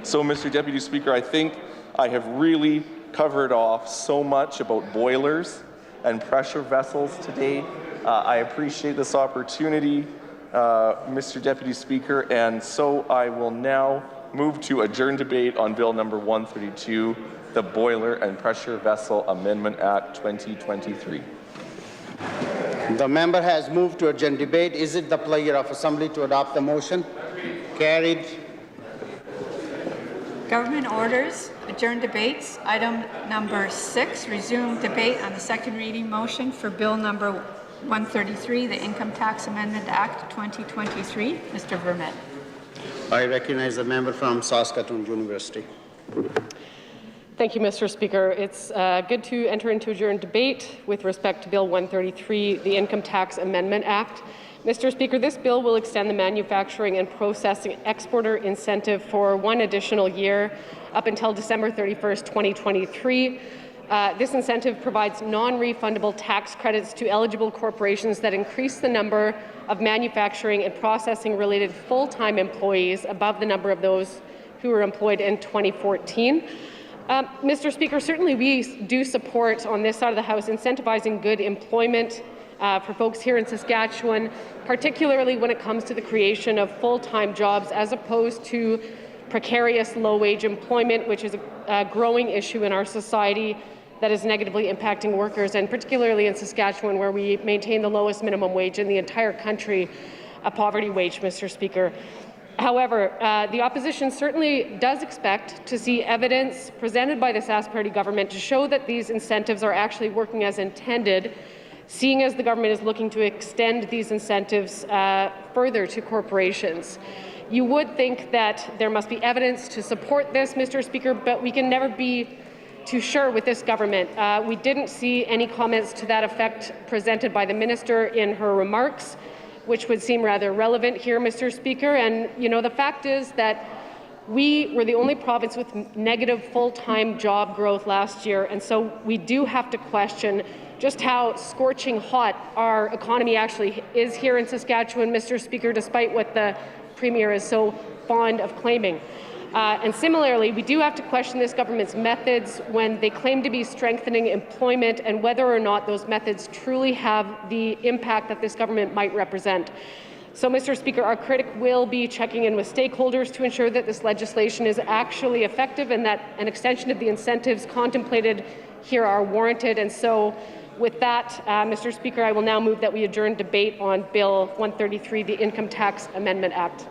So, Mr. Deputy Speaker, I think I have really covered off so much about boilers and pressure vessels today. I appreciate this opportunity, Mr. Deputy Speaker, and so I will now move to adjourn debate on Bill number 132, the Boiler and Pressure Vessel Amendment Act 2023. The member has moved to adjourn debate. Is it the pleasure of Assembly to adopt the motion? Carried. Government orders, adjourn debates. Item number 6, resume debate on the second reading motion for Bill number 133, the Income Tax Amendment Act 2023. Mr. Vermette. I recognize the member from Saskatoon University. Thank you, Mr. Speaker. It's good to enter into adjourned debate with respect to Bill 133, the Income Tax Amendment Act. Mr. Speaker, this bill will extend the manufacturing and processing exporter incentive for 1 additional year up until December 31st, 2023. This incentive provides non-refundable tax credits to eligible corporations that increase the number of manufacturing and processing-related full-time employees above the number of those who were employed in 2014. Mr. Speaker, certainly we do support on this side of the House incentivizing good employment for folks here in Saskatchewan, particularly when it comes to the creation of full-time jobs as opposed to precarious low-wage employment, which is a growing issue in our society that is negatively impacting workers, and particularly in Saskatchewan, where we maintain the lowest minimum wage in the entire country, a poverty wage, Mr. Speaker. However, the opposition certainly does expect to see evidence presented by the Sask Party government to show that these incentives are actually working as intended, seeing as the government is looking to extend these incentives further to corporations. You would think that there must be evidence to support this, Mr. Speaker, but we can never be too sure with this government. We didn't see any comments to that effect presented by the minister in her remarks, which would seem rather relevant here, Mr. Speaker. And, you know, the fact is that we were the only province with negative full-time job growth last year, and so we do have to question just how scorching hot our economy actually is here in Saskatchewan, Mr. Speaker, despite what the Premier is so fond of claiming. And similarly, we do have to question this government's methods when they claim to be strengthening employment and whether or not those methods truly have the impact that this government might represent. So, Mr. Speaker, our critic will be checking in with stakeholders to ensure that this legislation is actually effective and that an extension of the incentives contemplated here are warranted. And so, with that, Mr. Speaker, I will now move that we adjourn debate on Bill 133, the Income Tax Amendment Act.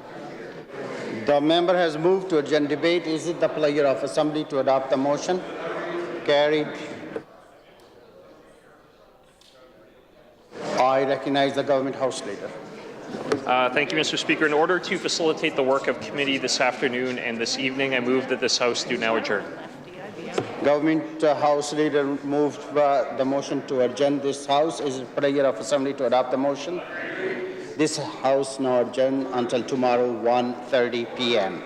The member has moved to adjourn debate. Is it the pleasure of Assembly to adopt the motion? Carried. I recognize the Government House Leader. Thank you, Mr. Speaker. In order to facilitate the work of committee this afternoon and this evening, I move that this House do now adjourn. Government House Leader moved the motion to adjourn this House. Is it pleasure of Assembly to adopt the motion? This House now adjourned until tomorrow, 1:30 p.m.